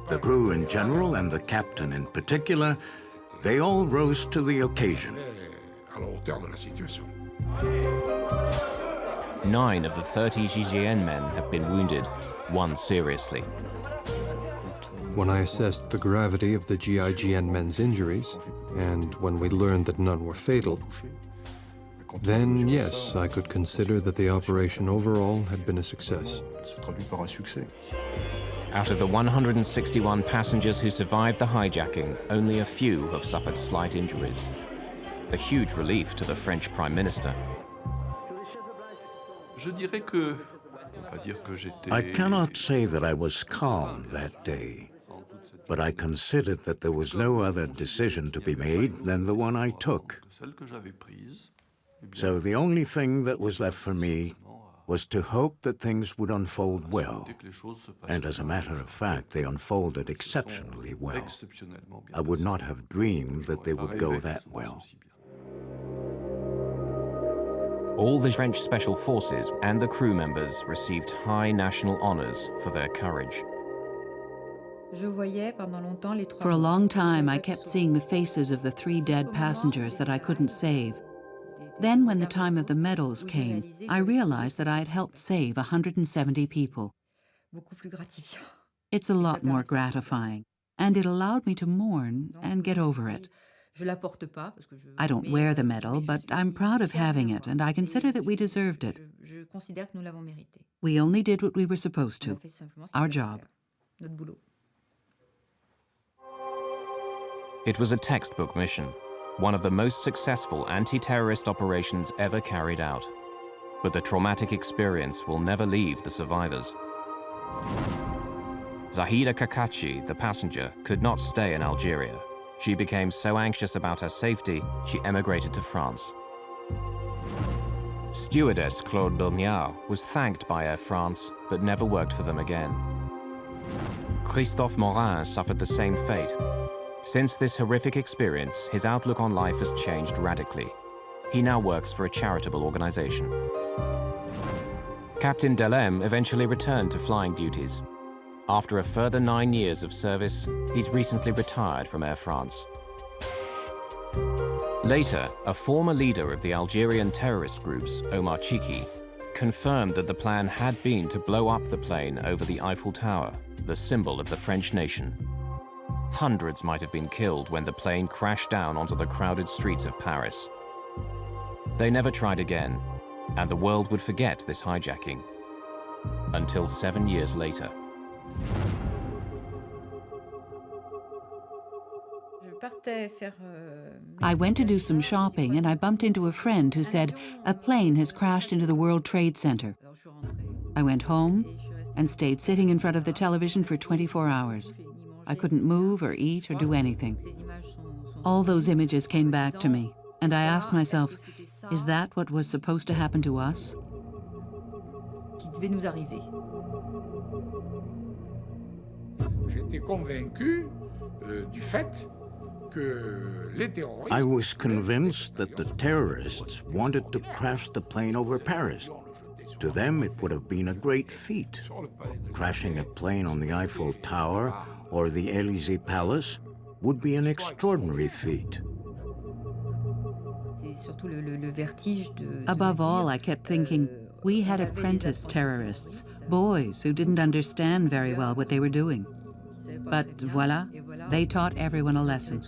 The crew in general and the captain in particular, they all rose to the occasion. 9 of the 30 GIGN men have been wounded, 1 seriously. When I assessed the gravity of the GIGN men's injuries, and when we learned that none were fatal, then yes, I could consider that the operation overall had been a success. Out of the 161 passengers who survived the hijacking, only a few have suffered slight injuries. A huge relief to the French Prime Minister. I cannot say that I was calm that day, but I considered that there was no other decision to be made than the one I took. So the only thing that was left for me was to hope that things would unfold well. And as a matter of fact, they unfolded exceptionally well. I would not have dreamed that they would go that well. All the French special forces and the crew members received high national honors for their courage. For a long time, I kept seeing the faces of the 3 dead passengers that I couldn't save. Then, when the time of the medals came, I realized that I had helped save 170 people. It's a lot more gratifying, and it allowed me to mourn and get over it. I don't wear the medal, but I'm proud of having it, and I consider that we deserved it. We only did what we were supposed to, our job. It was a textbook mission, one of the most successful anti-terrorist operations ever carried out. But the traumatic experience will never leave the survivors. Zahida Kakachi, the passenger, could not stay in Algeria. She became so anxious about her safety, she emigrated to France. Stewardess Claude Bernard was thanked by Air France, but never worked for them again. Christophe Morin suffered the same fate. Since this horrific experience, his outlook on life has changed radically. He now works for a charitable organization. Captain Delem eventually returned to flying duties. After a further 9 years of service, he's recently retired from Air France. Later, a former leader of the Algerian terrorist groups, Omar Chiki, confirmed that the plan had been to blow up the plane over the Eiffel Tower, the symbol of the French nation. Hundreds might have been killed when the plane crashed down onto the crowded streets of Paris. They never tried again, and the world would forget this hijacking. Until 7 years later. I went to do some shopping and I bumped into a friend who said a plane has crashed into the World Trade Center. I went home and stayed sitting in front of the television for 24 hours. I couldn't move or eat or do anything. All those images came back to me, and I asked myself, is that what was supposed to happen to us? I was convinced that the terrorists wanted to crash the plane over Paris. To them, it would have been a great feat. Crashing a plane on the Eiffel Tower or the Élysée Palace would be an extraordinary feat. Above all, I kept thinking, we had apprentice terrorists, boys who didn't understand very well what they were doing. But voila, they taught everyone a lesson.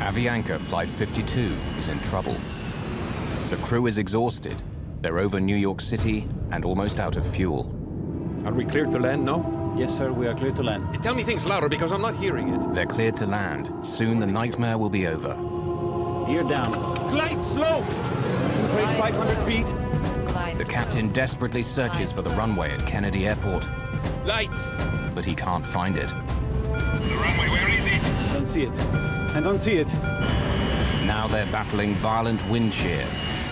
Avianca Flight 52 is in trouble. The crew is exhausted. They're over New York City and almost out of fuel. Are we cleared to land now? Yes, sir, we are clear to land. Tell me things louder because I'm not hearing it. They're cleared to land. Soon the nightmare will be over. Gear down. Glide slow! Isn't grade 500 feet? The captain desperately searches for the runway at Kennedy Airport. Lights! But he can't find it. The runway, where is it? I don't see it. I don't see it. Now they're battling violent wind shear.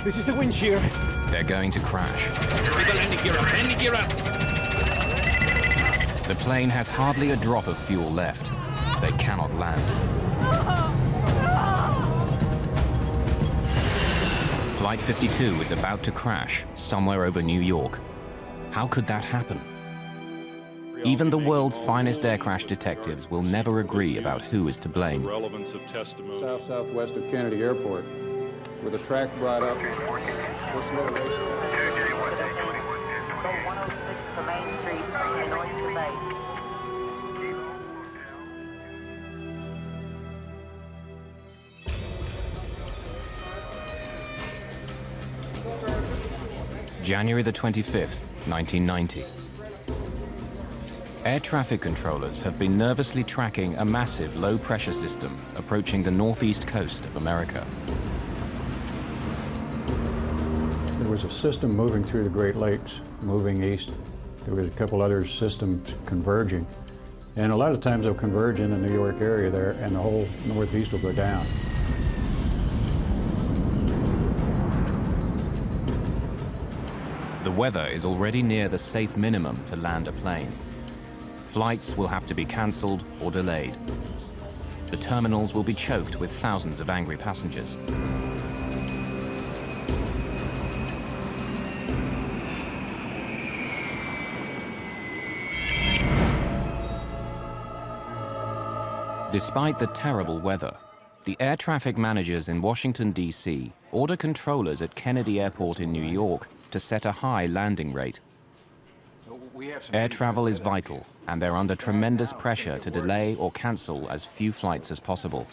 This is the wind shear. They're going to crash. With the landing gear up, landing gear up! The plane has hardly a drop of fuel left. They cannot land. Flight 52 is about to crash somewhere over New York. How could that happen? Even the world's finest air crash detectives will never agree about who is to blame. Southwest of Kennedy Airport, with a track brought up. January the 25th, 1990. Air traffic controllers have been nervously tracking a massive low-pressure system approaching the northeast coast of America. There was a system moving through the Great Lakes, moving east. There was a couple other systems converging. And a lot of times they'll converge in the New York area there, and the whole northeast will go down. The weather is already near the safe minimum to land a plane. Flights will have to be cancelled or delayed. The terminals will be choked with thousands of angry passengers. Despite the terrible weather, the air traffic managers in Washington, D.C. order controllers at Kennedy Airport in New York to set a high landing rate. Air travel is vital, and they're under tremendous pressure to delay or cancel as few flights as possible.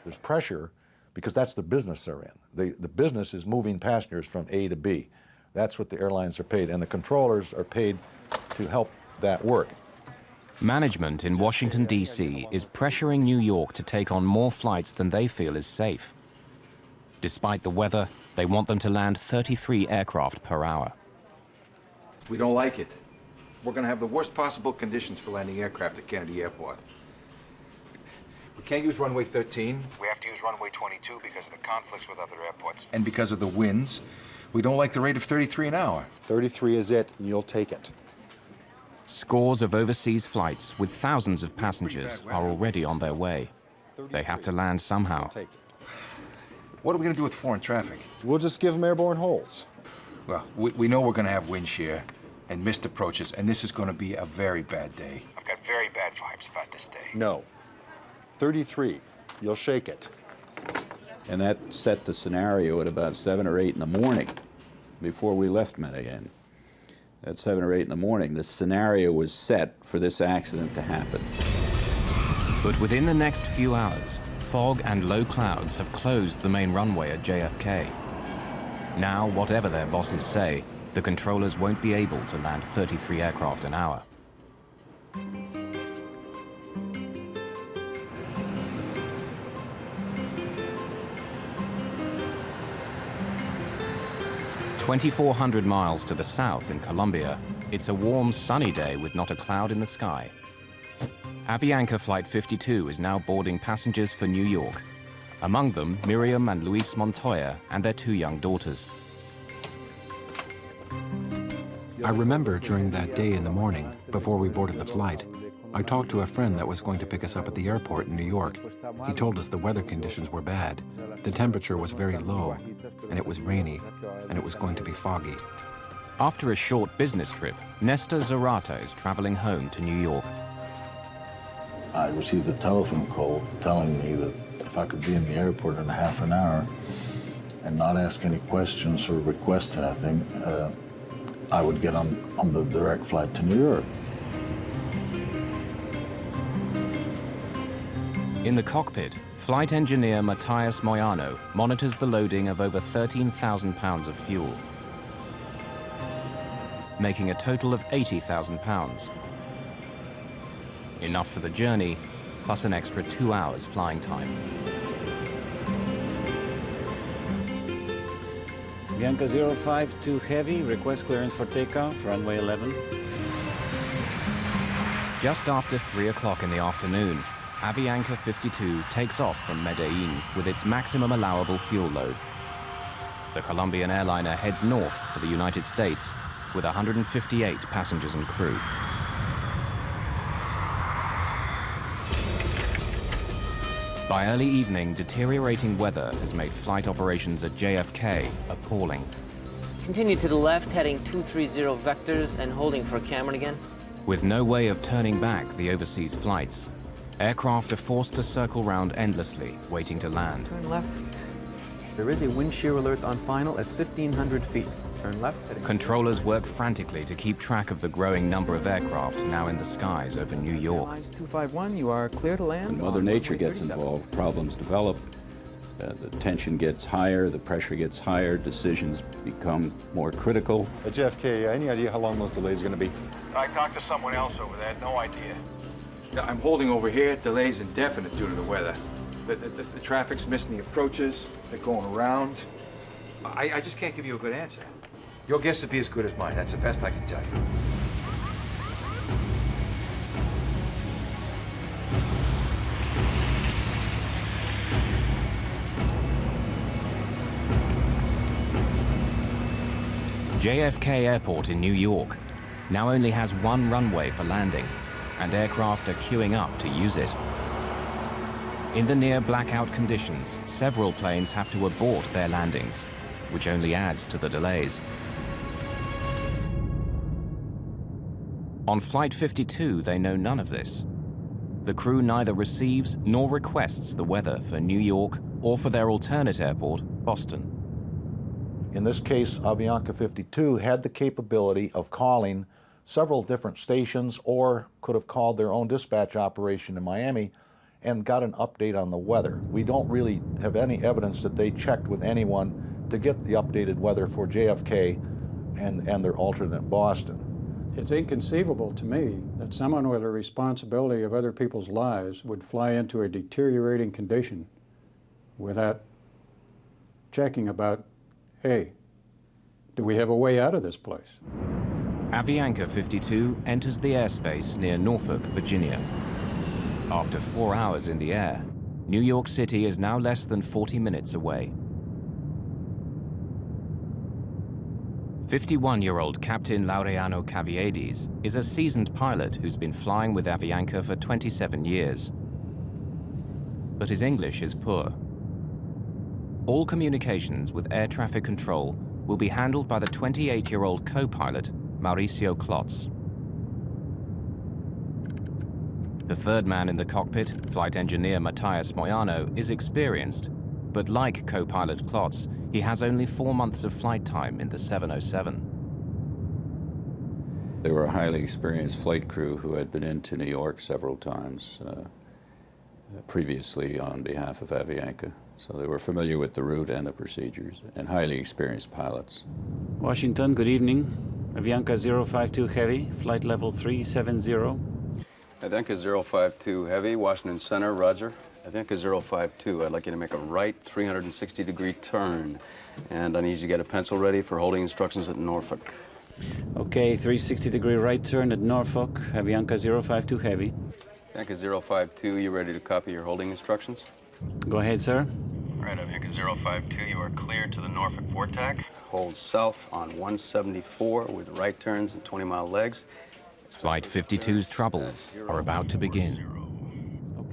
There's pressure because that's the business they're in. The business is moving passengers from A to B. That's what the airlines are paid, and the controllers are paid to help that work. Management in Washington, D.C. is pressuring New York to take on more flights than they feel is safe. Despite the weather, they want them to land 33 aircraft per hour. We don't like it. We're going to have the worst possible conditions for landing aircraft at Kennedy Airport. We can't use runway 13. We have to use runway 22 because of the conflicts with other airports. And because of the winds, we don't like the rate of 33 an hour. 33 is it, and you'll take it. Scores of overseas flights with thousands of passengers are already on their way. They have to land somehow. What are we going to do with foreign traffic? We'll just give them airborne holes. Well, we know we're going to have wind shear and missed approaches, and this is going to be a very bad day. I've got very bad vibes about this day. No. 33. You'll shake it. And that set the scenario at about 7 or 8 in the morning before we left Medellin. At 7 or 8 in the morning, the scenario was set for this accident to happen. But within the next few hours, fog and low clouds have closed the main runway at JFK. Now, whatever their bosses say, the controllers won't be able to land 33 aircraft an hour. "2,400 miles to the south in Colombia, it's a warm, sunny day with not a cloud in the sky. Avianca Flight 52 is now boarding passengers for New York. Among them, Miriam and Luis Montoya and their 2 young daughters. I remember during that day in the morning, before we boarded the flight, I talked to a friend that was going to pick us up at the airport in New York. He told us the weather conditions were bad. The temperature was very low, and it was rainy, and it was going to be foggy. After a short business trip, Nestor Zarata is traveling home to New York. I received a telephone call telling me that if I could be in the airport in half an hour and not ask any questions or request anything, I would get on the direct flight to New York. In the cockpit, flight engineer Matthias Moyano monitors the loading of over 13,000 pounds of fuel, making a total of 80,000 pounds. Enough for the journey, plus an extra 2 hours flying time. Bianca 052 Heavy, request clearance for takeoff, runway 11. Just after 3 o'clock in the afternoon, Avianca 52 takes off from Medellin with its maximum allowable fuel load. The Colombian airliner heads north for the United States with 158 passengers and crew. By early evening, deteriorating weather has made flight operations at JFK appalling. Continue to the left, heading 230 vectors and holding for Cameron again. With no way of turning back the overseas flights, aircraft are forced to circle round endlessly, waiting to land. Turn left. There is a wind shear alert on final at 1,500 feet. Turn left. Controllers work frantically to keep track of the growing number of aircraft now in the skies over New York. 251, you are clear to land. When Mother Nature gets involved, problems develop. The tension gets higher, the pressure gets higher, decisions become more critical. At JFK, any idea how long those delays are going to be? I talked to someone else over there, no idea. I'm holding over here, delays indefinite due to the weather. The traffic's missing the approaches, they're going around. I just can't give you a good answer. Your guess would be as good as mine, that's the best I can tell you. JFK Airport in New York now only has one runway for landing, and aircraft are queuing up to use it. In the near blackout conditions, several planes have to abort their landings, which only adds to the delays. On Flight 52, they know none of this. The crew neither receives nor requests the weather for New York or for their alternate airport, Boston. In this case, Avianca 52 had the capability of calling several different stations or could have called their own dispatch operation in Miami and got an update on the weather. We don't really have any evidence that they checked with anyone to get the updated weather for JFK and their alternate Boston. It's inconceivable to me that someone with a responsibility of other people's lives would fly into a deteriorating condition without checking about, hey, do we have a way out of this place? Avianca 52 enters the airspace near Norfolk, Virginia. After 4 hours in the air, New York City is now less than 40 minutes away. 51-year-old Captain Laureano Caviedes is a seasoned pilot who's been flying with Avianca for 27 years. But his English is poor. All communications with air traffic control will be handled by the 28-year-old co-pilot, Mauricio Klotz. The third man in the cockpit, flight engineer Matthias Moyano, is experienced, but like co-pilot Klotz, he has only 4 months of flight time in the 707. They were a highly experienced flight crew who had been into New York several times previously on behalf of Avianca. So they were familiar with the route and the procedures, and highly experienced pilots. Washington, good evening. Avianca 052 Heavy, flight level 370. Avianca 052 Heavy, Washington Center, roger. Avianca 052, I'd like you to make a right 360-degree turn. And I need you to get a pencil ready for holding instructions at Norfolk. Okay, 360-degree right turn at Norfolk, Avianca 052 Heavy. Avianca 052, you ready to copy your holding instructions? Go ahead, sir. All right, Avianca 052, you are clear to the Norfolk VORTAC. Hold south on 174 with right turns and 20-mile legs. Flight 52's troubles are about to begin.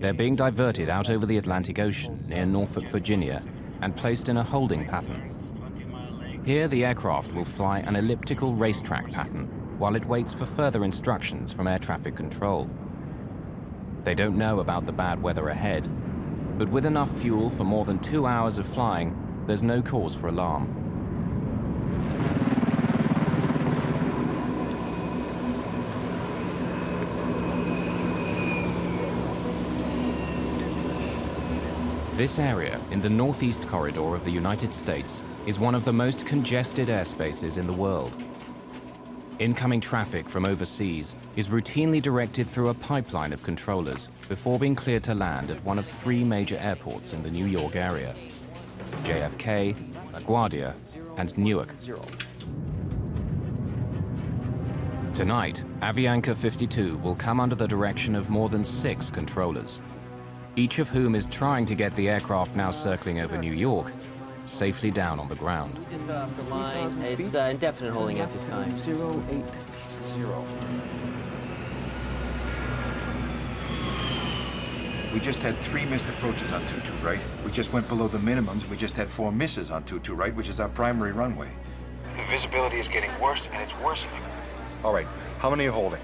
They're being diverted out over the Atlantic Ocean near Norfolk, Virginia, and placed in a holding pattern. Here, the aircraft will fly an elliptical racetrack pattern while it waits for further instructions from air traffic control. They don't know about the bad weather ahead, but with enough fuel for more than 2 hours of flying, there's no cause for alarm. This area in the northeast corridor of the United States is one of the most congested airspaces in the world. Incoming traffic from overseas is routinely directed through a pipeline of controllers before being cleared to land at one of 3 major airports in the New York area: JFK, LaGuardia, and Newark. Tonight, Avianca 52 will come under the direction of more than 6 controllers, each of whom is trying to get the aircraft now circling over New York safely down on the ground. We just got off the line. It's indefinite holding at this time. 080. We just had 3 missed approaches on 22 right. We just went below the minimums. We just had 4 misses on 22 right, which is our primary runway. The visibility is getting worse, and it's worsening. All right, how many are you holding?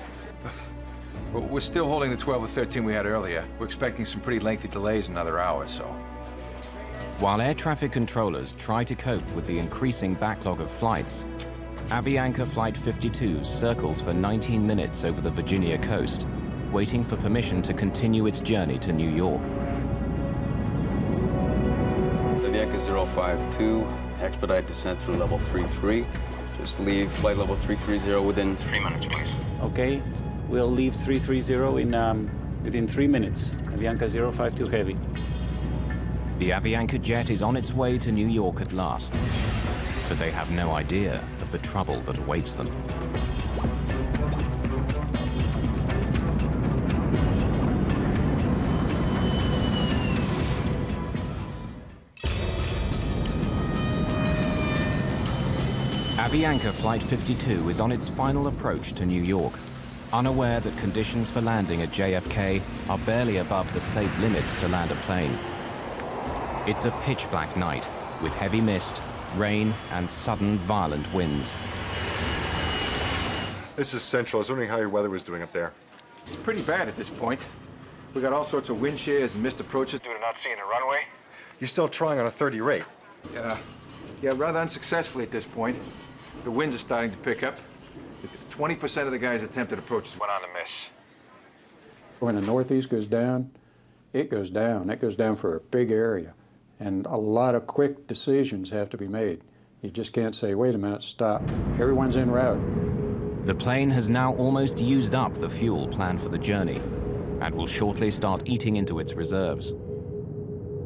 Well, we're still holding the 12 or 13 we had earlier. We're expecting some pretty lengthy delays in another hour or so. While air traffic controllers try to cope with the increasing backlog of flights, Avianca Flight 52 circles for 19 minutes over the Virginia coast, waiting for permission to continue its journey to New York. Avianca 052, expedite descent through level 33. Just leave flight level 330 within 3 minutes, please. Okay, we'll leave 330 within 3 minutes. Avianca 052 Heavy. The Avianca jet is on its way to New York at last, but they have no idea of the trouble that awaits them. Avianca Flight 52 is on its final approach to New York, unaware that conditions for landing at JFK are barely above the safe limits to land a plane. It's a pitch-black night with heavy mist, rain, and sudden violent winds. This is Central. I was wondering how your weather was doing up there. It's pretty bad at this point. We got all sorts of wind shears and missed approaches due to not seeing a runway. You're still trying on a 30 rate? Yeah, rather unsuccessfully at this point. The winds are starting to pick up. 20% of the guys' attempted approaches went on to miss. When the northeast goes down, it goes down. It goes down for a big area. And a lot of quick decisions have to be made. You just can't say, wait a minute, stop. Everyone's en route. The plane has now almost used up the fuel planned for the journey and will shortly start eating into its reserves.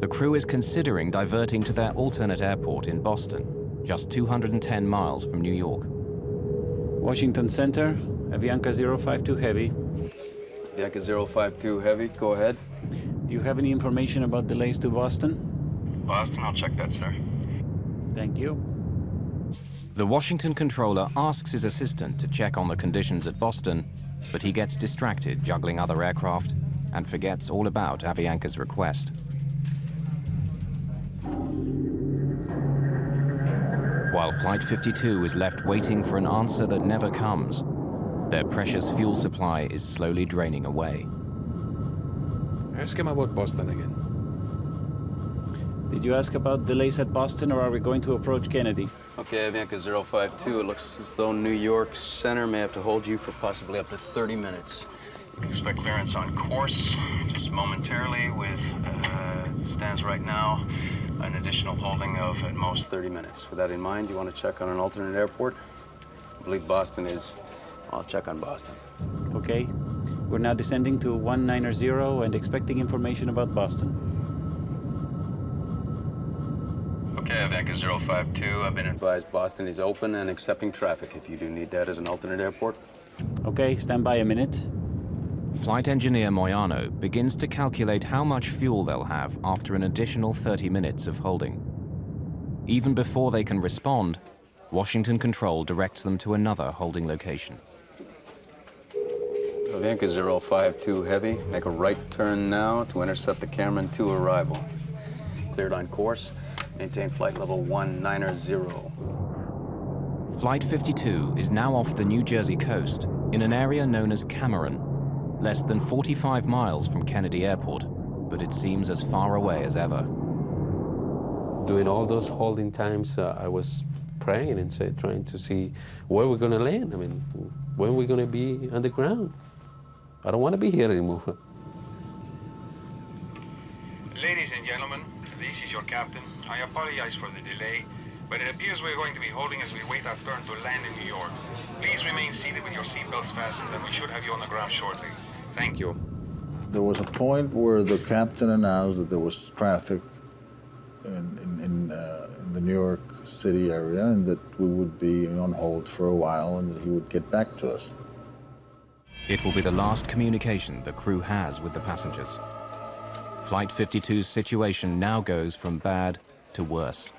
The crew is considering diverting to their alternate airport in Boston, just 210 miles from New York. Washington Center, Avianca 052 Heavy. Avianca 052 Heavy, go ahead. Do you have any information about delays to Boston? Boston, I'll check that, sir. Thank you. The Washington controller asks his assistant to check on the conditions at Boston, but he gets distracted juggling other aircraft and forgets all about Avianca's request. While Flight 52 is left waiting for an answer that never comes, their precious fuel supply is slowly draining away. Ask him about Boston again. Did you ask about delays at Boston, or are we going to approach Kennedy? Okay, Avianca 052, it looks as though New York Center may have to hold you for possibly up to 30 minutes. You can expect clearance on course just momentarily with, stands right now, an additional holding of at most 30 minutes. With that in mind, you want to check on an alternate airport? I believe Boston is. I'll check on Boston. Okay. We're now descending to 190 and expecting information about Boston. Okay, Avianca 052, I've been advised Boston is open and accepting traffic if you do need that as an alternate airport. Okay, stand by a minute. Flight engineer Moyano begins to calculate how much fuel they'll have after an additional 30 minutes of holding. Even before they can respond, Washington Control directs them to another holding location. Avianca 052 Heavy, make a right turn now to intercept the Cameron 2 arrival. Cleared on course, maintain flight level 190. Flight 52 is now off the New Jersey coast in an area known as Cameron, less than 45 miles from Kennedy Airport, but it seems as far away as ever. During all those holding times, I was praying and trying to see where we're going to land. I mean, when we're going to be on the ground. I don't want to be here anymore. Ladies and gentlemen, this is your captain. I apologize for the delay, but it appears we're going to be holding as we wait our turn to land in New York. Please remain seated with your seatbelts fastened, and we should have you on the ground shortly. Thank you. There was a point where the captain announced that there was traffic in the New York City area and that we would be on hold for a while and that he would get back to us. It will be the last communication the crew has with the passengers. Flight 52's situation now goes from bad to worse.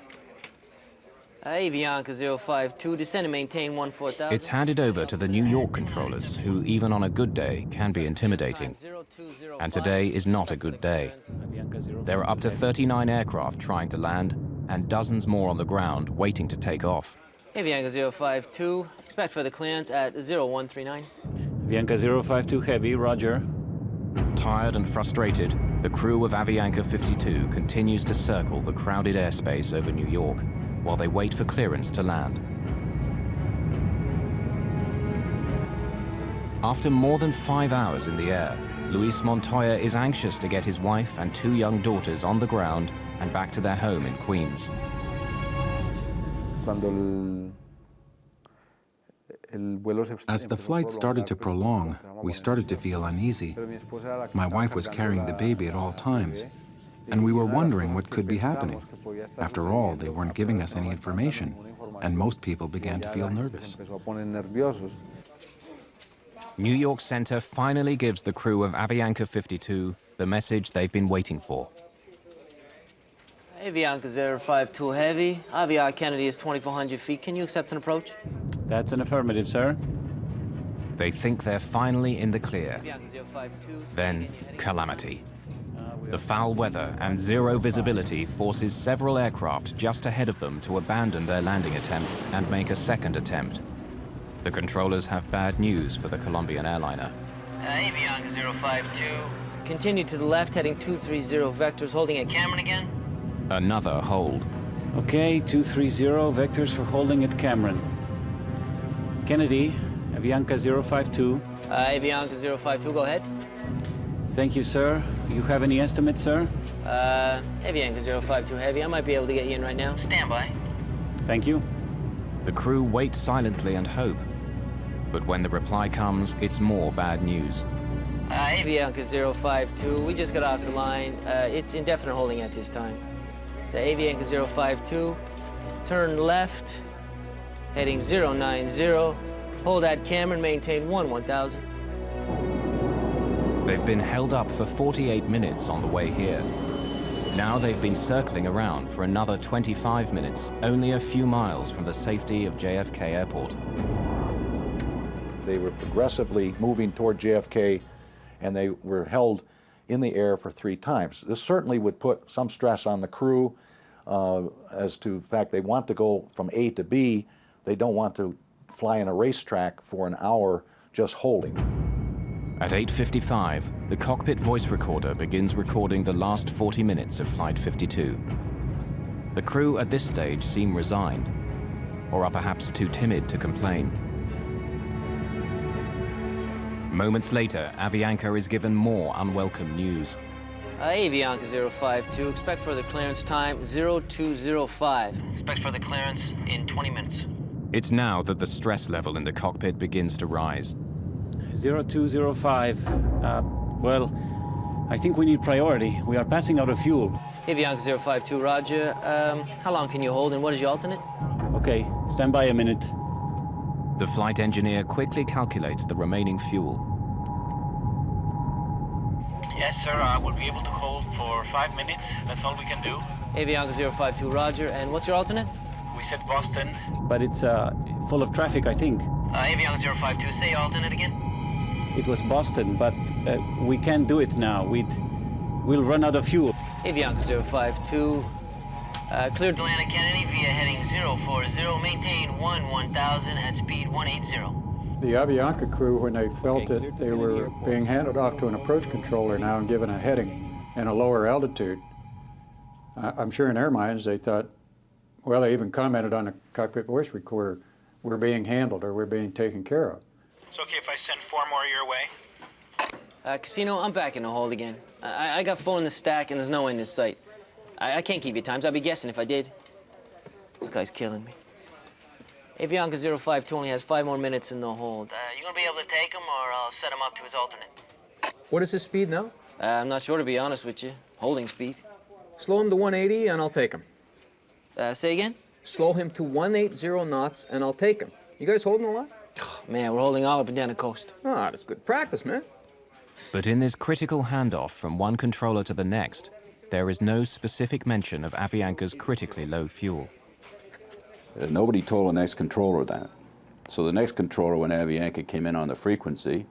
Avianca 052, descend and maintain 14,000. It's handed over to the New York controllers, who even on a good day can be intimidating. And today is not a good day. There are up to 39 aircraft trying to land and dozens more on the ground waiting to take off. Avianca 052, expect further clearance at 0139. Avianca 052 Heavy, roger. Tired and frustrated, the crew of Avianca 52 continues to circle the crowded airspace over New York while they wait for clearance to land. After more than 5 hours in the air, Luis Montoya is anxious to get his wife and 2 young daughters on the ground and back to their home in Queens. As the flight started to prolong, we started to feel uneasy. My wife was carrying the baby at all times, and we were wondering what could be happening. After all, they weren't giving us any information, and most people began to feel nervous. New York Center finally gives the crew of Avianca 52 the message they've been waiting for. Avianca 052 Heavy, Aviar Kennedy is 2,400 feet. Can you accept an approach? That's an affirmative, sir. They think they're finally in the clear. Then, calamity. The foul weather and zero visibility forces several aircraft just ahead of them to abandon their landing attempts and make a second attempt. The controllers have bad news for the Colombian airliner. Avianca 052, continue to the left, heading 230 vectors, holding at Cameron again. Another hold. Okay, 230 vectors for holding at Cameron. Kennedy, Avianca 052. Avianca 052, go ahead. Thank you, sir. You have any estimates, sir? Avianca 052 Heavy, I might be able to get you in right now. Stand by. Thank you. The crew wait silently and hope. But when the reply comes, it's more bad news. Avianca 052, we just got off the line. It's indefinite holding at this time. The Avianca 052, turn left, heading 090. Hold at Cameron, maintain 1000. They've been held up for 48 minutes on the way here. Now they've been circling around for another 25 minutes, only a few miles from the safety of JFK Airport. They were progressively moving toward JFK, and they were held in the air for 3 times. This certainly would put some stress on the crew as to the fact they want to go from A to B. They don't want to fly in a racetrack for an hour just holding. At 8:55, the cockpit voice recorder begins recording the last 40 minutes of Flight 52. The crew at this stage seem resigned, or are perhaps too timid to complain. Moments later, Avianca is given more unwelcome news. Avianca 052, expect further clearance time 0205. Expect further clearance in 20 minutes. It's now that the stress level in the cockpit begins to rise. 0205. Well, I think we need priority. We are passing out of fuel. Avianca 052, roger. How long can you hold and what is your alternate? Okay, stand by a minute. The flight engineer quickly calculates the remaining fuel. Yes, sir, I will be able to hold for 5 minutes. That's all we can do. Avianca 052, roger. And what's your alternate? We said Boston. But it's full of traffic, I think. Avianca 052, say your alternate again. It was Boston, but we can't do it now. We'll run out of fuel. Avianca 052, cleared to land at Kennedy via heading 040, maintain 1000 at speed 180. The Avianca crew, when they felt it, they were being handed off to an approach controller now and given a heading and a lower altitude. I'm sure in their minds they thought, well, they even commented on the cockpit voice recorder, we're being handled or we're being taken care of. It's okay if I send 4 more your way? Casino, I'm back in the hold again. I got 4 in the stack and there's no end in sight. I can't keep you times. I'd be guessing if I did. This guy's killing me. Avianca 052 only has 5 more minutes in the hold. You gonna be able to take him or I'll set him up to his alternate? What is his speed now? I'm not sure, to be honest with you. Holding speed. Slow him to 180 and I'll take him. Say again? Slow him to 180 knots and I'll take him. You guys holding a lot? Man, we're holding all up and down the coast. Ah, that's good practice, man. But in this critical handoff from one controller to the next, there is no specific mention of Avianca's critically low fuel. Nobody told the next controller that. So the next controller, when Avianca came in on the frequency,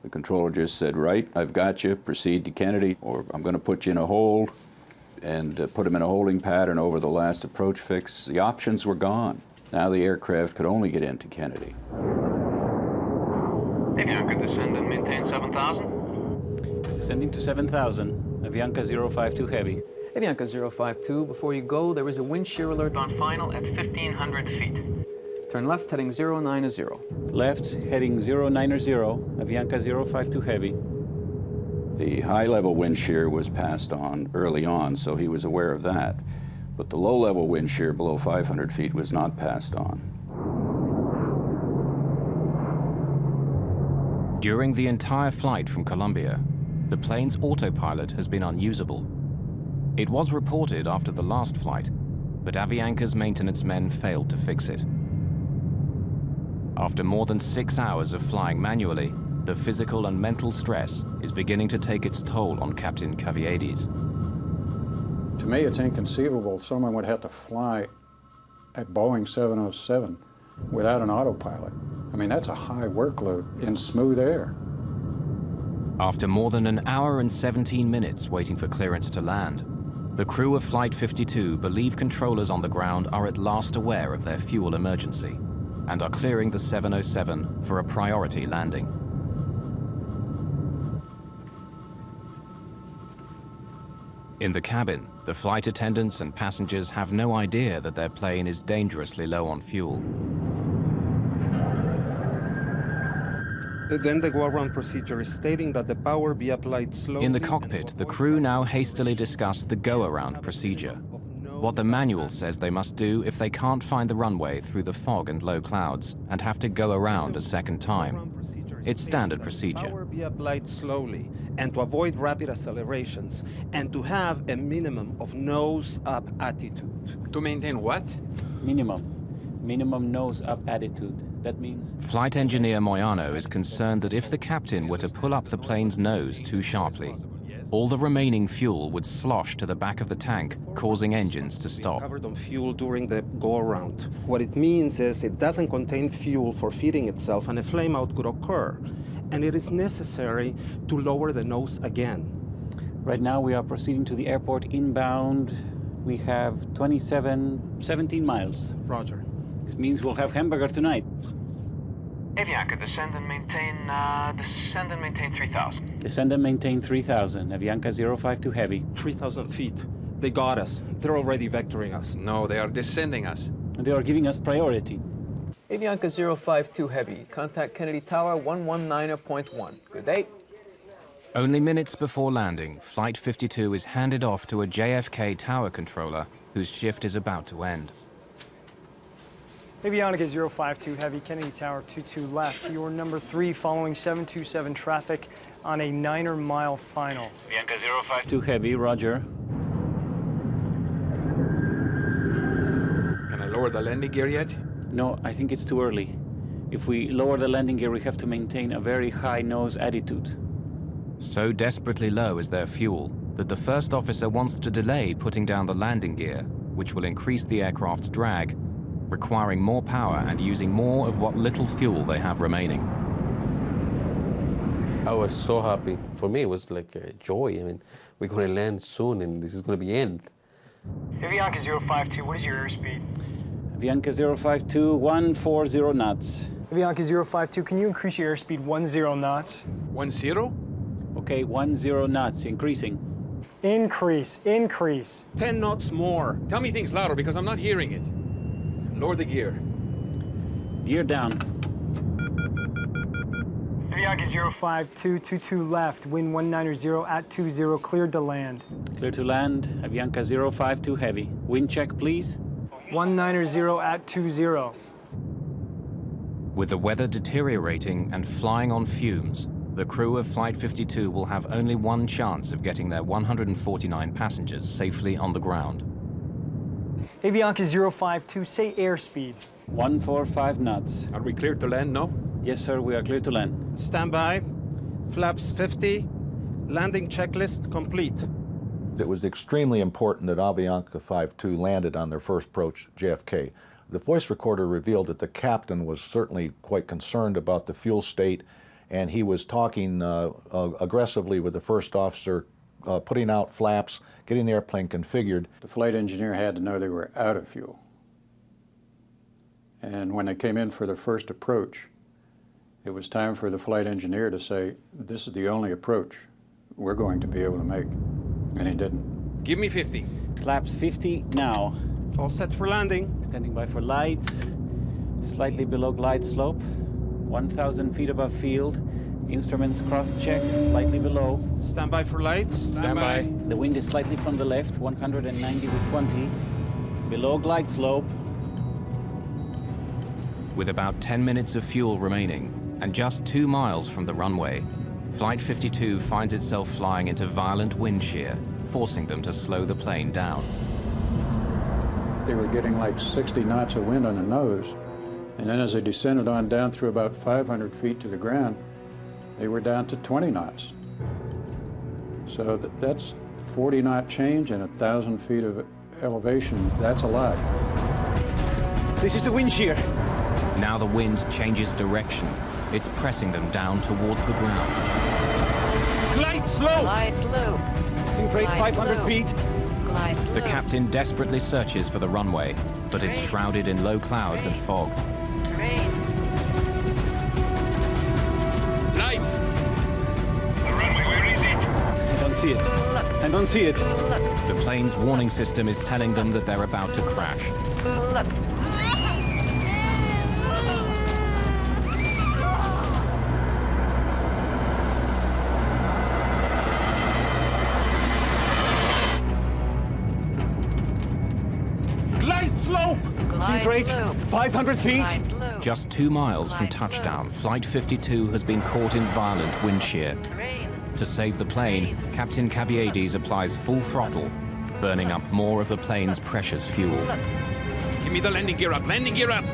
the controller just said, right, I've got you, proceed to Kennedy, or I'm going to put you in a hold, and put him in a holding pattern over the last approach fix. The options were gone. Now the aircraft could only get into Kennedy. Avianca, descend and maintain 7000. Descending to 7000. Avianca 052 Heavy. Avianca 052, before you go, there is a wind shear alert on final at 1500 feet. Turn left, heading 090. Left, heading 090, Avianca 052 Heavy. The high-level wind shear was passed on early on, so he was aware of that. But the low-level wind shear below 500 feet was not passed on. During the entire flight from Colombia, the plane's autopilot has been unusable. It was reported after the last flight, but Avianca's maintenance men failed to fix it. After more than 6 hours of flying manually, the physical and mental stress is beginning to take its toll on Captain Caviedes. To me, it's inconceivable someone would have to fly a Boeing 707 without an autopilot. I mean, that's a high workload in smooth air. After more than an hour and 17 minutes waiting for clearance to land, the crew of Flight 52 believe controllers on the ground are at last aware of their fuel emergency and are clearing the 707 for a priority landing. In the cabin, the flight attendants and passengers have no idea that their plane is dangerously low on fuel. Then the go-around procedure is stating that the power be applied slowly. In the cockpit, the crew now hastily discuss the go-around procedure, what the manual says they must do if they can't find the runway through the fog and low clouds and have to go around a second time. It's standard procedure. Power be applied slowly and to avoid rapid accelerations and to have a minimum of nose-up attitude. To maintain what? Minimum nose-up attitude. That means... Flight engineer Moyano is concerned that if the captain were to pull up the plane's nose too sharply, all the remaining fuel would slosh to the back of the tank, causing engines to stop. Covered on fuel during the go-around. What it means is it doesn't contain fuel for feeding itself and a flameout could occur. And it is necessary to lower the nose again. Right now we are proceeding to the airport inbound. We have 17 miles. Roger. This means we'll have hamburger tonight. Avianca, descend and maintain 3,000. Descend and maintain 3,000. Avianca 052 Heavy. 3,000 feet. They got us. They're already vectoring us. No, they are descending us. And they are giving us priority. Avianca 052 Heavy. Contact Kennedy Tower 119.1. Good day. Only minutes before landing, Flight 52 is handed off to a JFK tower controller whose shift is about to end. Avianca 052 Heavy, Kennedy Tower 22 left. Your number 3 following 727 traffic on a 9-mile final. Avianca 052 Heavy, roger. Can I lower the landing gear yet? No, I think it's too early. If we lower the landing gear, we have to maintain a very high nose attitude. So desperately low is their fuel that the first officer wants to delay putting down the landing gear, which will increase the aircraft's drag, requiring more power and using more of what little fuel they have remaining. I was so happy. For me, it was like a joy. I mean, we're going to land soon, and this is going to be end. Avianca 052, what is your airspeed? Avianca 052, 140 knots. Avianca 052, can you increase your airspeed 10 knots? 10? Okay, 10 knots, increasing. Increase. 10 knots more. Tell me things louder because I'm not hearing it. Lower the gear. Gear down. Avianca 05222 left, wind 190 at 20, cleared to land. Clear to land, Avianca 052 Heavy. Wind check, please. 190 at 20. With the weather deteriorating and flying on fumes, the crew of Flight 52 will have only one chance of getting their 149 passengers safely on the ground. Avianca 052, say airspeed. 145 knots. Are we cleared to land now? Yes, sir, we are clear to land. Stand by. Flaps 50. Landing checklist complete. It was extremely important that Avianca 52 landed on their first approach JFK. The voice recorder revealed that the captain was certainly quite concerned about the fuel state, and he was talking aggressively with the first officer, putting out flaps, getting the airplane configured. The flight engineer had to know they were out of fuel. And when they came in for the first approach, it was time for the flight engineer to say, this is the only approach we're going to be able to make. And he didn't. Give me 50. Flaps 50 now. All set for landing. Standing by for lights. Slightly below glide slope. 1,000 feet above field. Instruments cross-checked, slightly below. Stand by for lights. Stand by. The wind is slightly from the left, 190 to 20. Below glide slope. With about 10 minutes of fuel remaining and just 2 miles from the runway, Flight 52 finds itself flying into violent wind shear, forcing them to slow the plane down. They were getting like 60 knots of wind on the nose. And then as they descended on down through about 500 feet to the ground, they were down to 20 knots. So that's 40 knot change and 1,000 feet of elevation. That's a lot. This is the wind shear. Now the wind changes direction. It's pressing them down towards the ground. Glide slow. Glide slow. Sink rate 500 feet. Glide slow. The captain desperately searches for the runway, but it's shrouded in low clouds and fog. Terrain. Lights. The runway, where is it? I don't see it. I don't see it. The plane's warning system is telling them that they're about to crash. rate, 500 feet. Just 2 miles from touchdown, Flight 52 has been caught in violent wind shear. To save the plane, Captain Caviedes applies full throttle, burning up more of the plane's precious fuel. Give me the landing gear up, landing gear up!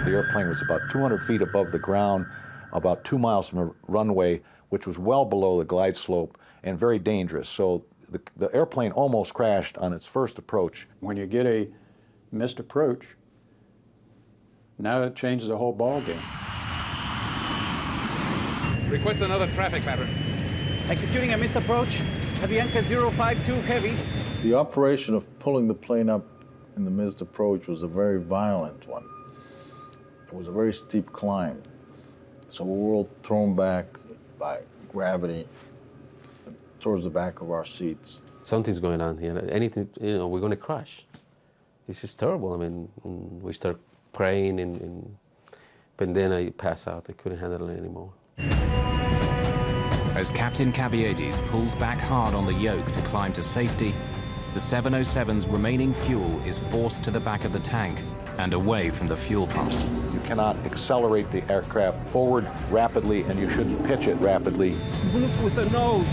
The airplane was about 200 feet above the ground, about 2 miles from the runway, which was well below the glide slope and very dangerous. So the airplane almost crashed on its first approach. When you get a missed approach, now it changes the whole ball game. Request another traffic pattern. Executing a missed approach. Avianca 052 heavy. The operation of pulling the plane up in the missed approach was a very violent one. It was a very steep climb. So we were all thrown back by gravity towards the back of our seats. Something's going on here. Anything, we're going to crash. This is terrible. I mean, we start praying, but then I pass out. I couldn't handle it anymore. As Captain Caviedes pulls back hard on the yoke to climb to safety, the 707's remaining fuel is forced to the back of the tank and away from the fuel pumps. You cannot accelerate the aircraft forward rapidly, and you shouldn't pitch it rapidly. Smooth with the nose.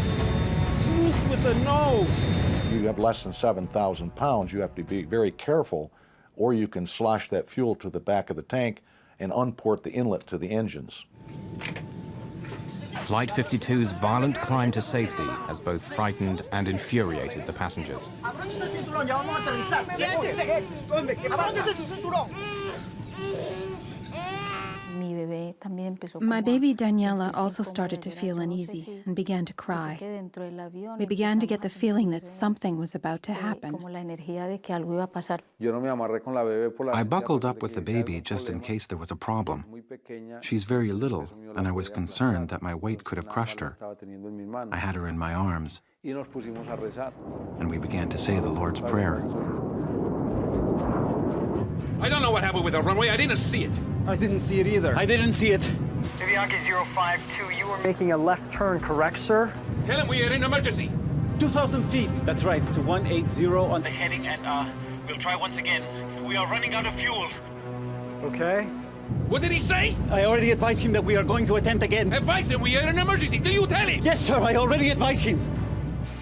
Smooth with the nose. You have less than 7,000 pounds. You have to be very careful, or you can slosh that fuel to the back of the tank and unport the inlet to the engines. Flight 52's violent climb to safety has both frightened and infuriated the passengers. My baby Daniela also started to feel uneasy and began to cry. We began to get the feeling that something was about to happen. I buckled up with the baby just in case there was a problem. She's very little, and I was concerned that my weight could have crushed her. I had her in my arms, and we began to say the Lord's Prayer. I don't know what happened with the runway. I didn't see it. I didn't see it either. I didn't see it. Avianca 052, you were making a left turn, correct, sir? Tell him we are in emergency. 2,000 feet. That's right, to 180 on The heading, and we'll try once again. We are running out of fuel. Okay. What did he say? I already advised him that we are going to attempt again. Advise him we are in an emergency. Do you tell him? Yes, sir, I already advised him.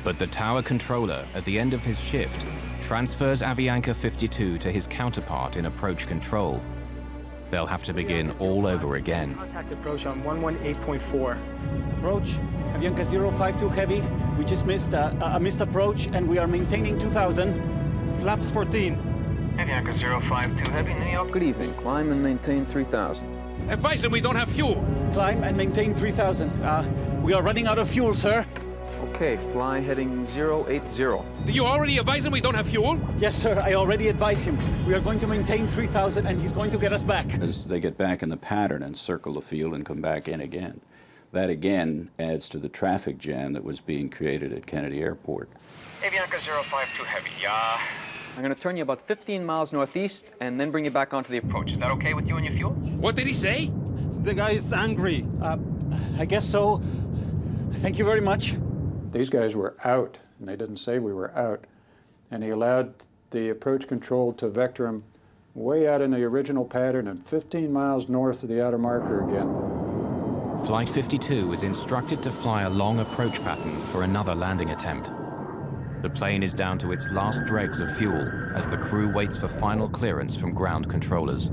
But the tower controller, at the end of his shift, transfers Avianca 52 to his counterpart in approach control. They'll have to begin all over again. Contact approach on 118.4. Approach, Avianca 052 heavy. We just missed a missed approach, and we are maintaining 2,000. Flaps 14. Avianca 052 Heavy, New York. Good evening. Climb and maintain 3,000. Advise him we don't have fuel. Climb and maintain 3,000. We are running out of fuel, sir. Okay, fly heading 080. Did you already advise him we don't have fuel? Yes, sir, I already advised him. We are going to maintain 3,000, and he's going to get us back. As they get back in the pattern and circle the field and come back in again. That again adds to the traffic jam that was being created at Kennedy Airport. Avianca 052 Heavy, I'm going to turn you about 15 miles northeast and then bring you back onto the approach. Is that okay with you and your fuel? What did he say? The guy is angry. I guess so. Thank you very much. These guys were out, and they didn't say we were out. And he allowed the approach control to vector him way out in the original pattern and 15 miles north of the outer marker again. Flight 52 is instructed to fly a long approach pattern for another landing attempt. The plane is down to its last dregs of fuel as the crew waits for final clearance from ground controllers.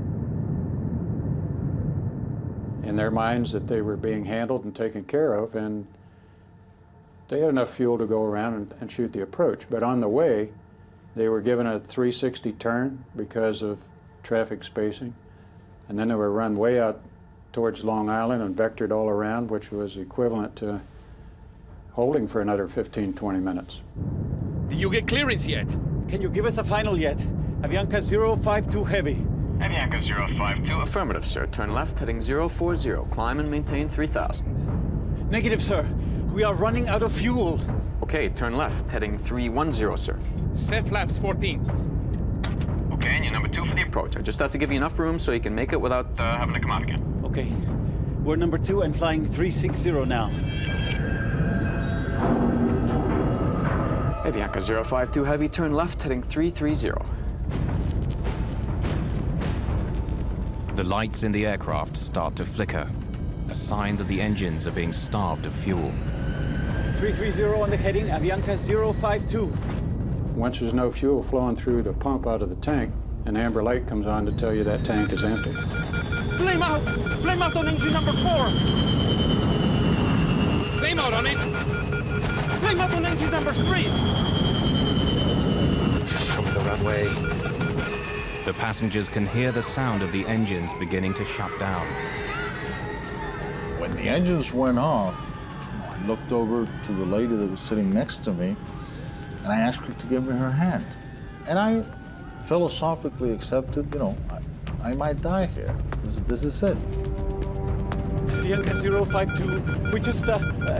In their minds that they were being handled and taken care of, and they had enough fuel to go around and shoot the approach. But on the way, they were given a 360 turn because of traffic spacing. And then they were run way out towards Long Island and vectored all around, which was equivalent to holding for another 15, 20 minutes. Did you get clearance yet? Can you give us a final yet? Avianca 052 Heavy. Avianca 052. Affirmative, sir. Turn left, heading 040. Climb and maintain 3,000. Negative, sir. We are running out of fuel. Okay, turn left, heading 310, sir. Set flaps 14. Okay, and you're number 2 for the Approach. I just have to give you enough room so you can make it without having to come out again. Okay. We're number 2 and flying 360 now. Avianca 052 Heavy, turn left, heading 330. The lights in the aircraft start to flicker, a sign that the engines are being starved of fuel. 330 on the heading, Avianca 052. Once there's no fuel flowing through the pump out of the tank, an amber light comes on to tell you that tank is empty. Flame out! Flame out on engine number 4! Flame out on it! Flame out on engine number 3! Coming the runway. The passengers can hear the sound of the engines beginning to shut down. When the engines went off, I looked over to the lady that was sitting next to me, and I asked her to give me her hand. And I philosophically accepted, I might die here. This is it. Avianca 052, we just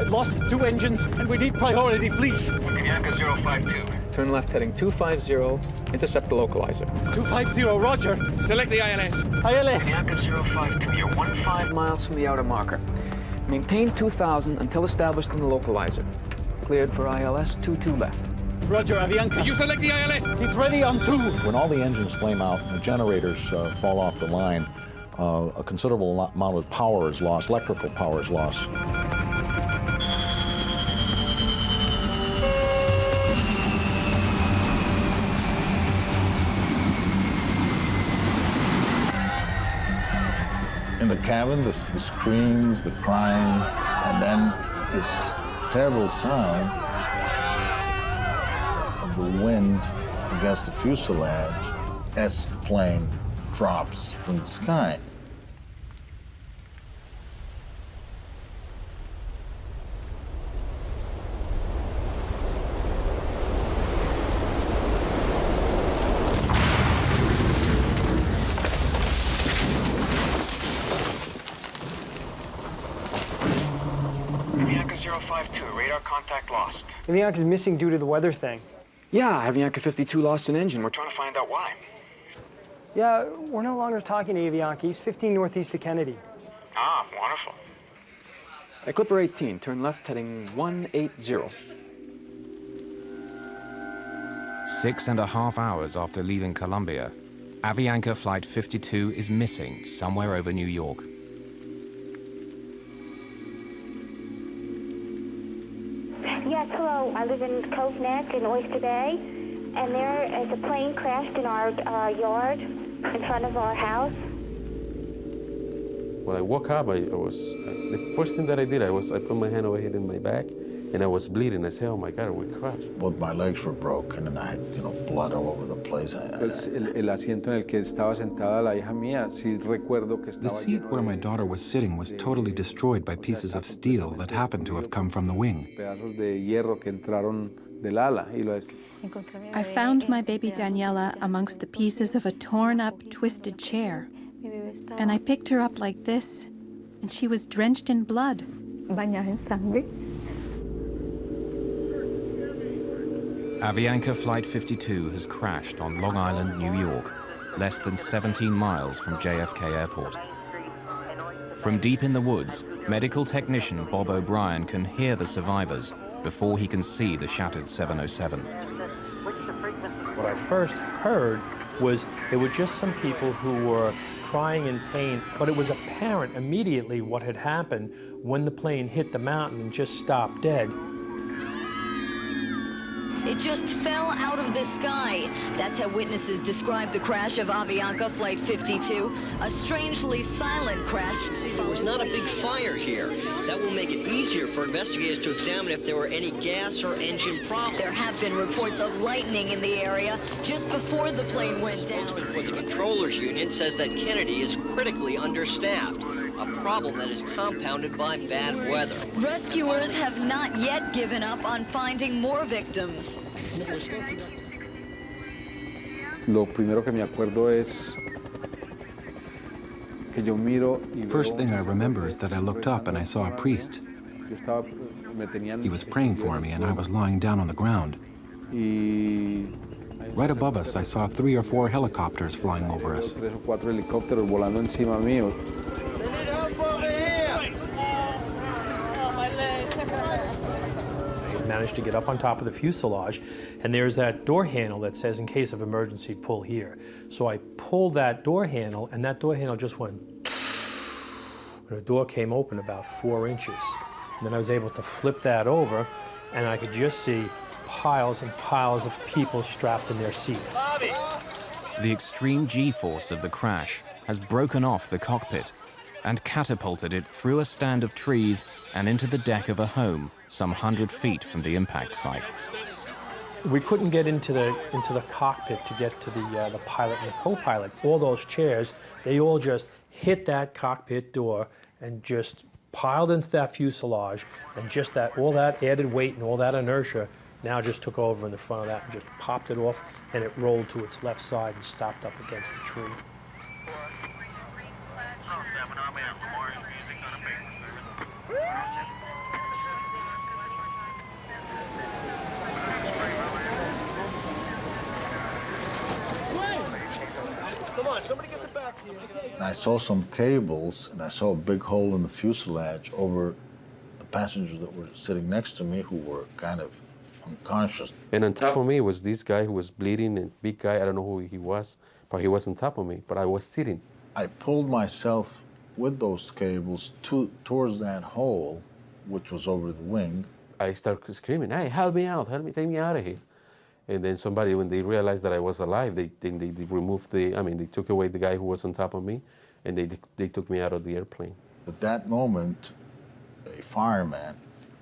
lost 2 engines, and we need priority, please. Avianca 052. Turn left, heading 250, intercept the localizer. 250, roger. Select the ILS. ILS. Avianca 052, you're 15 miles from the outer marker. Maintain 2000 until established in the localizer. Cleared for ILS 22 left. Roger, Avianca. You select the ILS. It's ready on 2. When all the engines flame out and the generators fall off the line, a considerable amount of power is lost, electrical power is lost. In the cabin, the screams, the crying, and then this terrible sound of the wind against the fuselage as the plane drops from the sky. Avianca 052, radar contact lost. Avianca's missing due to the weather thing. Yeah, Avianca 52 lost an engine. We're Trying to find out why. Yeah, we're no longer talking to Avianca. He's 15 northeast of Kennedy. Ah, wonderful. Clipper 18, turn left, heading 180. 6.5 hours after leaving Colombia, Avianca Flight 52 is missing somewhere over New York. Yes, hello. I live in Cove Neck in Oyster Bay, and there is a plane crashed in our yard in front of our house. When I woke up, the first thing that I did, I put my hand over here in my back, and I was bleeding. I said, oh my God, we crashed. Both my legs were broken, and I had, blood all over the place. El asiento en el que estaba sentada la hija mía, sí recuerdo que estaba. The seat where my daughter was sitting was totally destroyed by pieces of steel that happened to have come from the wing. Pedazos de hierro que entraron del ala y lo. I found my baby Daniela amongst the pieces of a torn-up, twisted chair. And I picked her up like this, and she was drenched in blood. Bañada en sangre. Avianca Flight 52 has crashed on Long Island, New York, less than 17 miles from JFK Airport. From deep in the woods, medical technician Bob O'Brien can hear the survivors before he can see the shattered 707. What I first heard was there were just some people who were crying in pain, but it was apparent immediately what had happened when the plane hit the mountain and just stopped dead. It just fell out of the sky. That's how witnesses describe the crash of Avianca Flight 52. A strangely silent crash. There's not a big fire here. That will make it easier for investigators to examine if there were any gas or engine problems. There have been reports of lightning in the area just before the plane went down. The spokesman for the controllers union says that Kennedy is critically understaffed, a problem that is compounded by bad weather. Rescuers have not yet given up on finding more victims. Lo primero que me acuerdo es que yo miro y First thing I remember is that I looked up and I saw a priest. He was praying for me and I was lying down on the ground. Right above us, I saw 3 or 4 helicopters flying over us. 3 o 4 helicópteros volando encima mío. managed to get up on top of the fuselage, and there's that door handle that says, in case of emergency, pull here. So I pulled that door handle, and that door handle just went, and the door came open about 4 inches. And then I was able to flip that over, and I could just see piles and piles of people strapped in their seats. The extreme G-force of the crash has broken off the cockpit and catapulted it through a stand of trees and into the deck of a home some 100 feet from the impact site. We couldn't get into the cockpit to get to the pilot and the co-pilot. All those chairs, they all just hit that cockpit door and just piled into that fuselage, and just all that added weight and all that inertia now just took over in the front of that and just popped it off, and it rolled to its left side and stopped up against the tree. Come on, somebody get the back here. I saw some cables, and I saw a big hole in the fuselage over the passengers that were sitting next to me, who were kind of unconscious. And on top of me was this guy who was bleeding, and big guy, I don't know who he was, but he was on top of me, but I was sitting. I pulled myself with those cables towards that hole, which was over the wing. I started screaming, "Hey, help me out, help me, take me out of here." And then somebody, when they realized that I was alive, they removed they took away the guy who was on top of me, and they took me out of the airplane. At that moment, a fireman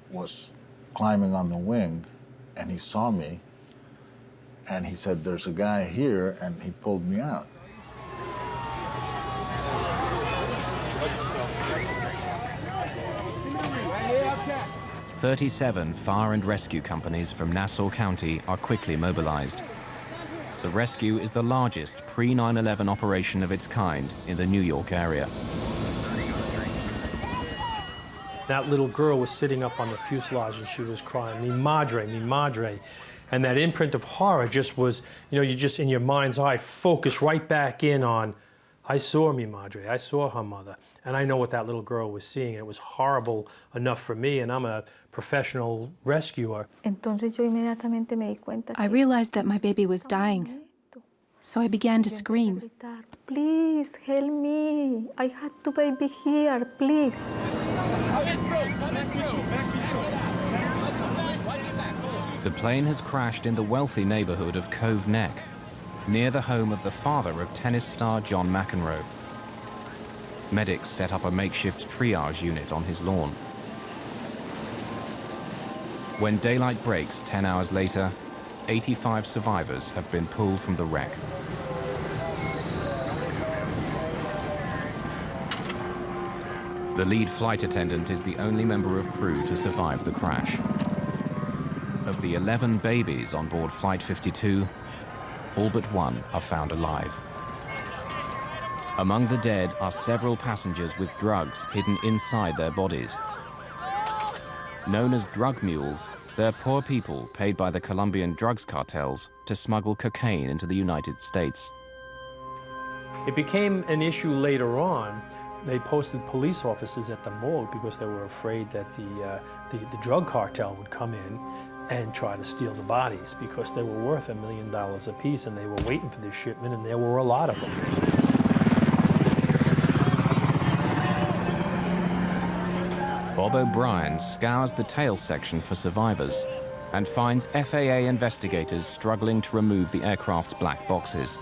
was climbing on the wing, and he saw me, and he said, "There's a guy here," and he pulled me out. "37 fire and rescue companies from Nassau County are quickly mobilized. The rescue is the largest pre-9/11 operation of its kind in the New York area. That little girl was sitting up on the fuselage and she was crying, "Mi madre, mi madre." And that imprint of horror just was, you just in your mind's eye focus right back in on, I saw mi madre, I saw her mother. And I know what that little girl was seeing. It was horrible enough for me, and I'm a professional rescuer. I realized that my baby was dying, so I began to scream. Please help me. I had the baby here, please. The plane has crashed in the wealthy neighborhood of Cove Neck, near the home of the father of tennis star John McEnroe. Medics set up a makeshift triage unit on his lawn. When daylight breaks 10 hours later, 85 survivors have been pulled from the wreck. The lead flight attendant is the only member of crew to survive the crash. Of the 11 babies on board Flight 52, all but one are found alive. Among the dead are several passengers with drugs hidden inside their bodies. Known as drug mules, they're poor people paid by the Colombian drugs cartels to smuggle cocaine into the United States. It became an issue later on. They posted police officers at the morgue because they were afraid that the drug cartel would come in and try to steal the bodies, because they were worth $1 million apiece, and they were waiting for this shipment, and there were a lot of them. Bob O'Brien scours the tail section for survivors and finds FAA investigators struggling to remove the aircraft's black boxes.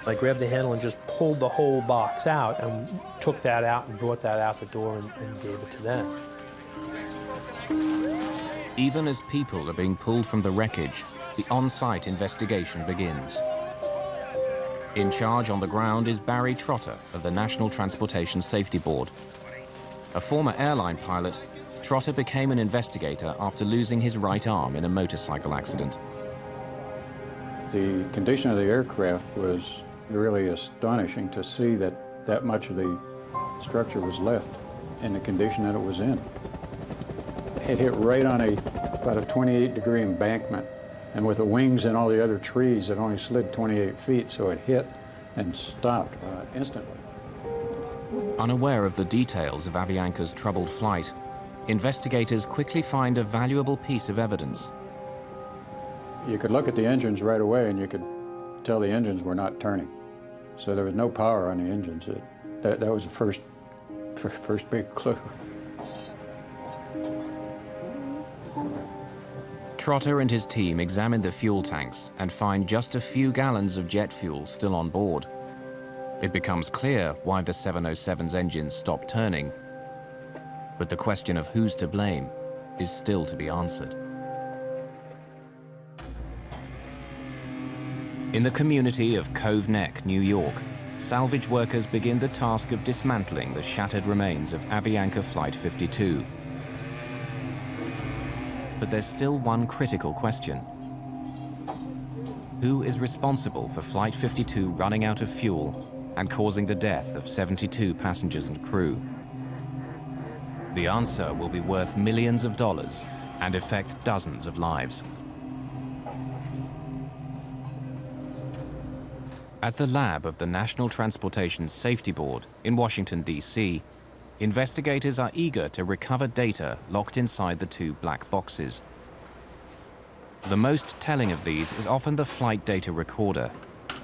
I grabbed the handle and just pulled the whole box out and took that out and brought that out the door and gave it to them. Even as people are being pulled from the wreckage, the on-site investigation begins. In charge on the ground is Barry Trotter of the National Transportation Safety Board. A former airline pilot, Trotter became an investigator after losing his right arm in a motorcycle accident. The condition of the aircraft was really astonishing to see that much of the structure was left in the condition that it was in. It hit right on about a 28-degree embankment, and with the wings and all the other trees, it only slid 28 feet, so it hit and stopped instantly. Unaware of the details of Avianca's troubled flight, investigators quickly find a valuable piece of evidence. You could look at the engines right away and you could tell the engines were not turning. So there was no power on the engines. That was the first big clue. Trotter and his team examine the fuel tanks and find just a few gallons of jet fuel still on board. It becomes clear why the 707's engines stopped turning, but the question of who's to blame is still to be answered. In the community of Cove Neck, New York, salvage workers begin the task of dismantling the shattered remains of Avianca Flight 52. But there's still one critical question. Who is responsible for Flight 52 running out of fuel and causing the death of 72 passengers and crew? The answer will be worth millions of dollars and affect dozens of lives. At the lab of the National Transportation Safety Board in Washington, D.C., investigators are eager to recover data locked inside the two black boxes. The most telling of these is often the flight data recorder,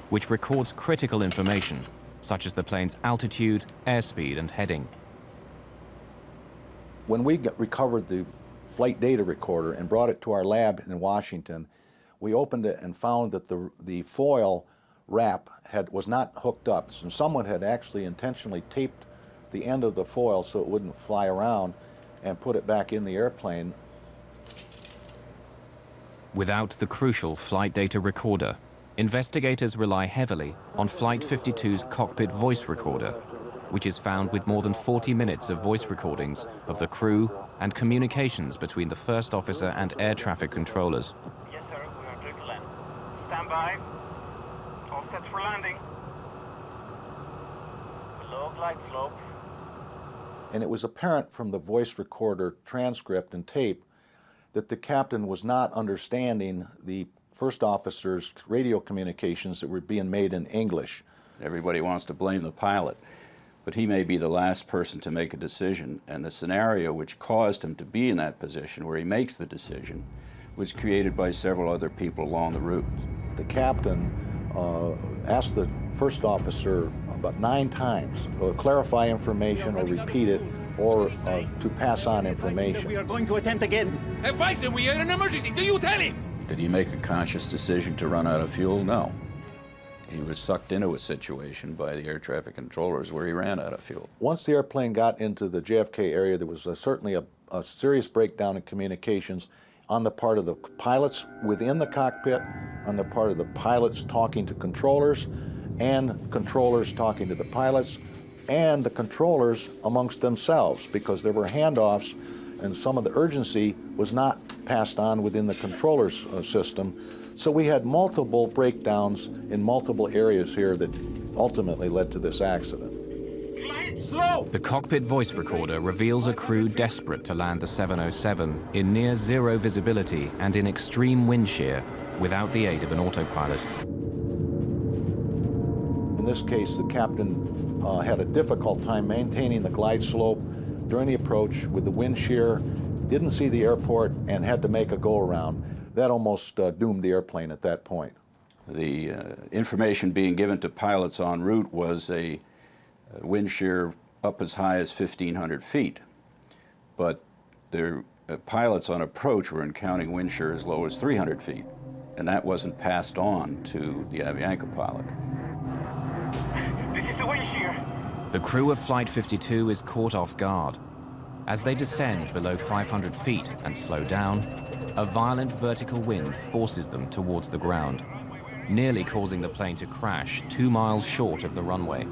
which records critical information, such as the plane's altitude, airspeed, and heading. When we recovered the flight data recorder and brought it to our lab in Washington, we opened it and found that the foil wrap was not hooked up. So someone had actually intentionally taped the end of the foil so it wouldn't fly around and put it back in the airplane. Without the crucial flight data recorder, investigators rely heavily on Flight 52's cockpit voice recorder, which is found with more than 40 minutes of voice recordings of the crew and communications between the first officer and air traffic controllers. Yes, sir. We are clear to land. Stand by. All set for landing. Below glide slope. And it was apparent from the voice recorder transcript and tape that the captain was not understanding the first officer's radio communications that were being made in English. Everybody wants to blame the pilot, but he may be the last person to make a decision, and the scenario which caused him to be in that position where he makes the decision was created by several other people along the route. The captain asked the first officer about 9 times to clarify information or repeat it or to pass on information. We are going to attempt again. Weiss, we are in an emergency. Do you tell him? Did he make a conscious decision to run out of fuel? No. He was sucked into a situation by the air traffic controllers where he ran out of fuel. Once the airplane got into the JFK area, there was certainly a serious breakdown in communications on the part of the pilots within the cockpit, on the part of the pilots talking to controllers, and controllers talking to the pilots, and the controllers amongst themselves, because there were handoffs and some of the urgency was not passed on within the controllers system. So we had multiple breakdowns in multiple areas here that ultimately led to this accident. Slow! The cockpit voice recorder reveals a crew desperate to land the 707 in near zero visibility and in extreme wind shear without the aid of an autopilot. In this case, the captain had a difficult time maintaining the glide slope during the approach with the wind shear, didn't see the airport, and had to make a go-around. That almost doomed the airplane at that point. The information being given to pilots en route was a wind shear up as high as 1,500 feet. But their pilots on approach were encountering wind shear as low as 300 feet. And that wasn't passed on to the Avianca pilot. This is the wind shear. The crew of Flight 52 is caught off guard. As they descend below 500 feet and slow down, a violent vertical wind forces them towards the ground, nearly causing the plane to crash 2 miles short of the runway.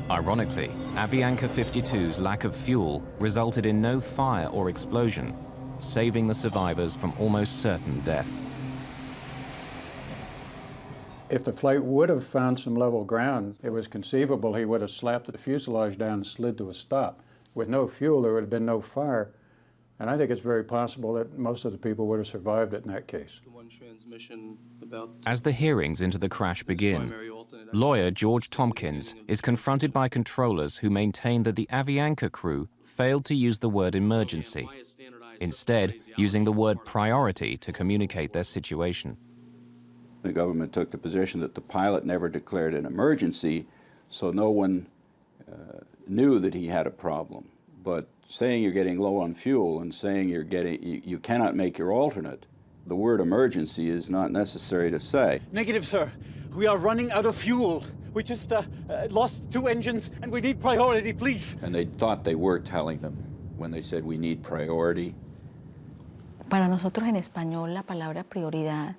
Ironically, Avianca 52's lack of fuel resulted in no fire or explosion, saving the survivors from almost certain death. If the flight would have found some level ground, it was conceivable he would have slapped the fuselage down and slid to a stop. With no fuel, there would have been no fire. And I think it's very possible that most of the people would have survived it in that case. As the hearings into the crash begin, lawyer George Tompkins is confronted by controllers who maintain that the Avianca crew failed to use the word emergency, instead using the word priority to communicate their situation. The government took the position that the pilot never declared an emergency, so no one knew that he had a problem. But saying you're getting low on fuel and saying you cannot make your alternate, the word emergency is not necessary to say. Negative, sir. We are running out of fuel. We just lost 2 engines and we need priority, please. And they thought they were telling them when they said we need priority. Para nosotros en español, la palabra prioridad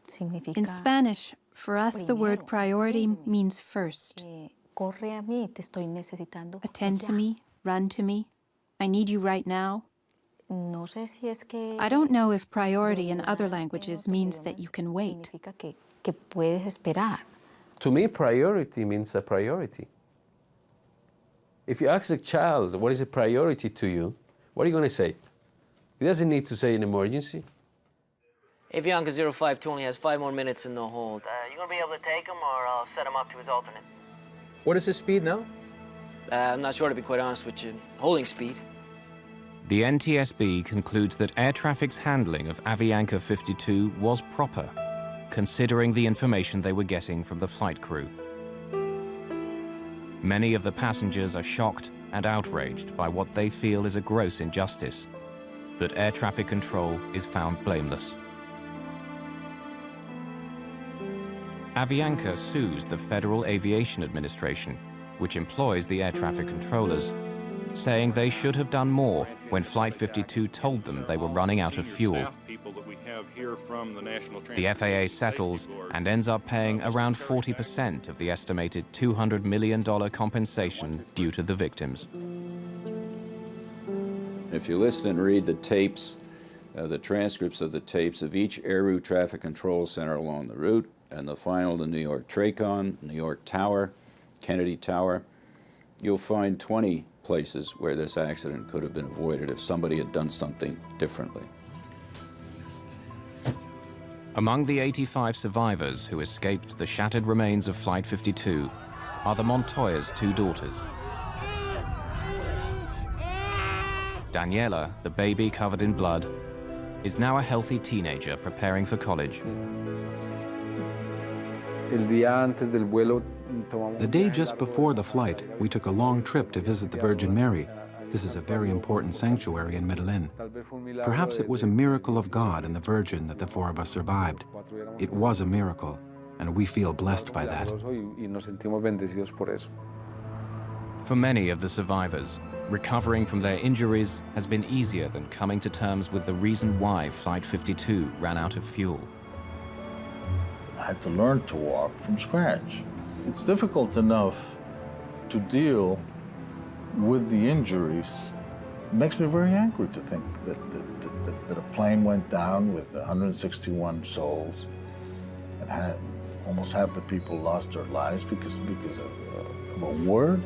significa... In Spanish, for us, the word priority means first. Corre a mí, te estoy necesitando. Attend to me, run to me. I need you right now. No sé si es que... I don't know if priority in other languages means that you can wait. Que puedes esperar. To me, priority means a priority. If you ask a child, what is a priority to you, what are you going to say? He doesn't need to say an emergency. Avianca 052 only has 5 more minutes in the hold. You gonna be able to take him, or I'll set him up to his alternate? What is his speed now? I'm not sure, to be quite honest with you. Holding speed. The NTSB concludes that air traffic's handling of Avianca 52 was proper, considering the information they were getting from the flight crew. Many of the passengers are shocked and outraged by what they feel is a gross injustice, that air traffic control is found blameless. Avianca sues the Federal Aviation Administration, which employs the air traffic controllers, saying they should have done more when Flight 52 told them they were running out of fuel. The FAA settles and ends up paying around 40% of the estimated $200 million compensation due to the victims. If you listen and read the tapes, the transcripts of the tapes of each air route traffic control center along the route, and the final to New York Tracon, New York Tower, Kennedy Tower, you'll find 20 places where this accident could have been avoided if somebody had done something differently. Among the 85 survivors who escaped the shattered remains of Flight 52 are the Montoya's 2 daughters. Daniela, the baby covered in blood, is now a healthy teenager preparing for college. The day just before the flight, we took a long trip to visit the Virgin Mary. This is a very important sanctuary in Medellin. Perhaps it was a miracle of God and the Virgin that the 4 of us survived. It was a miracle, and we feel blessed by that. For many of the survivors, recovering from their injuries has been easier than coming to terms with the reason why Flight 52 ran out of fuel. I had to learn to walk from scratch. It's difficult enough to deal with the injuries. It makes me very angry to think that a plane went down with 161 souls and almost half the people lost their lives because of a word.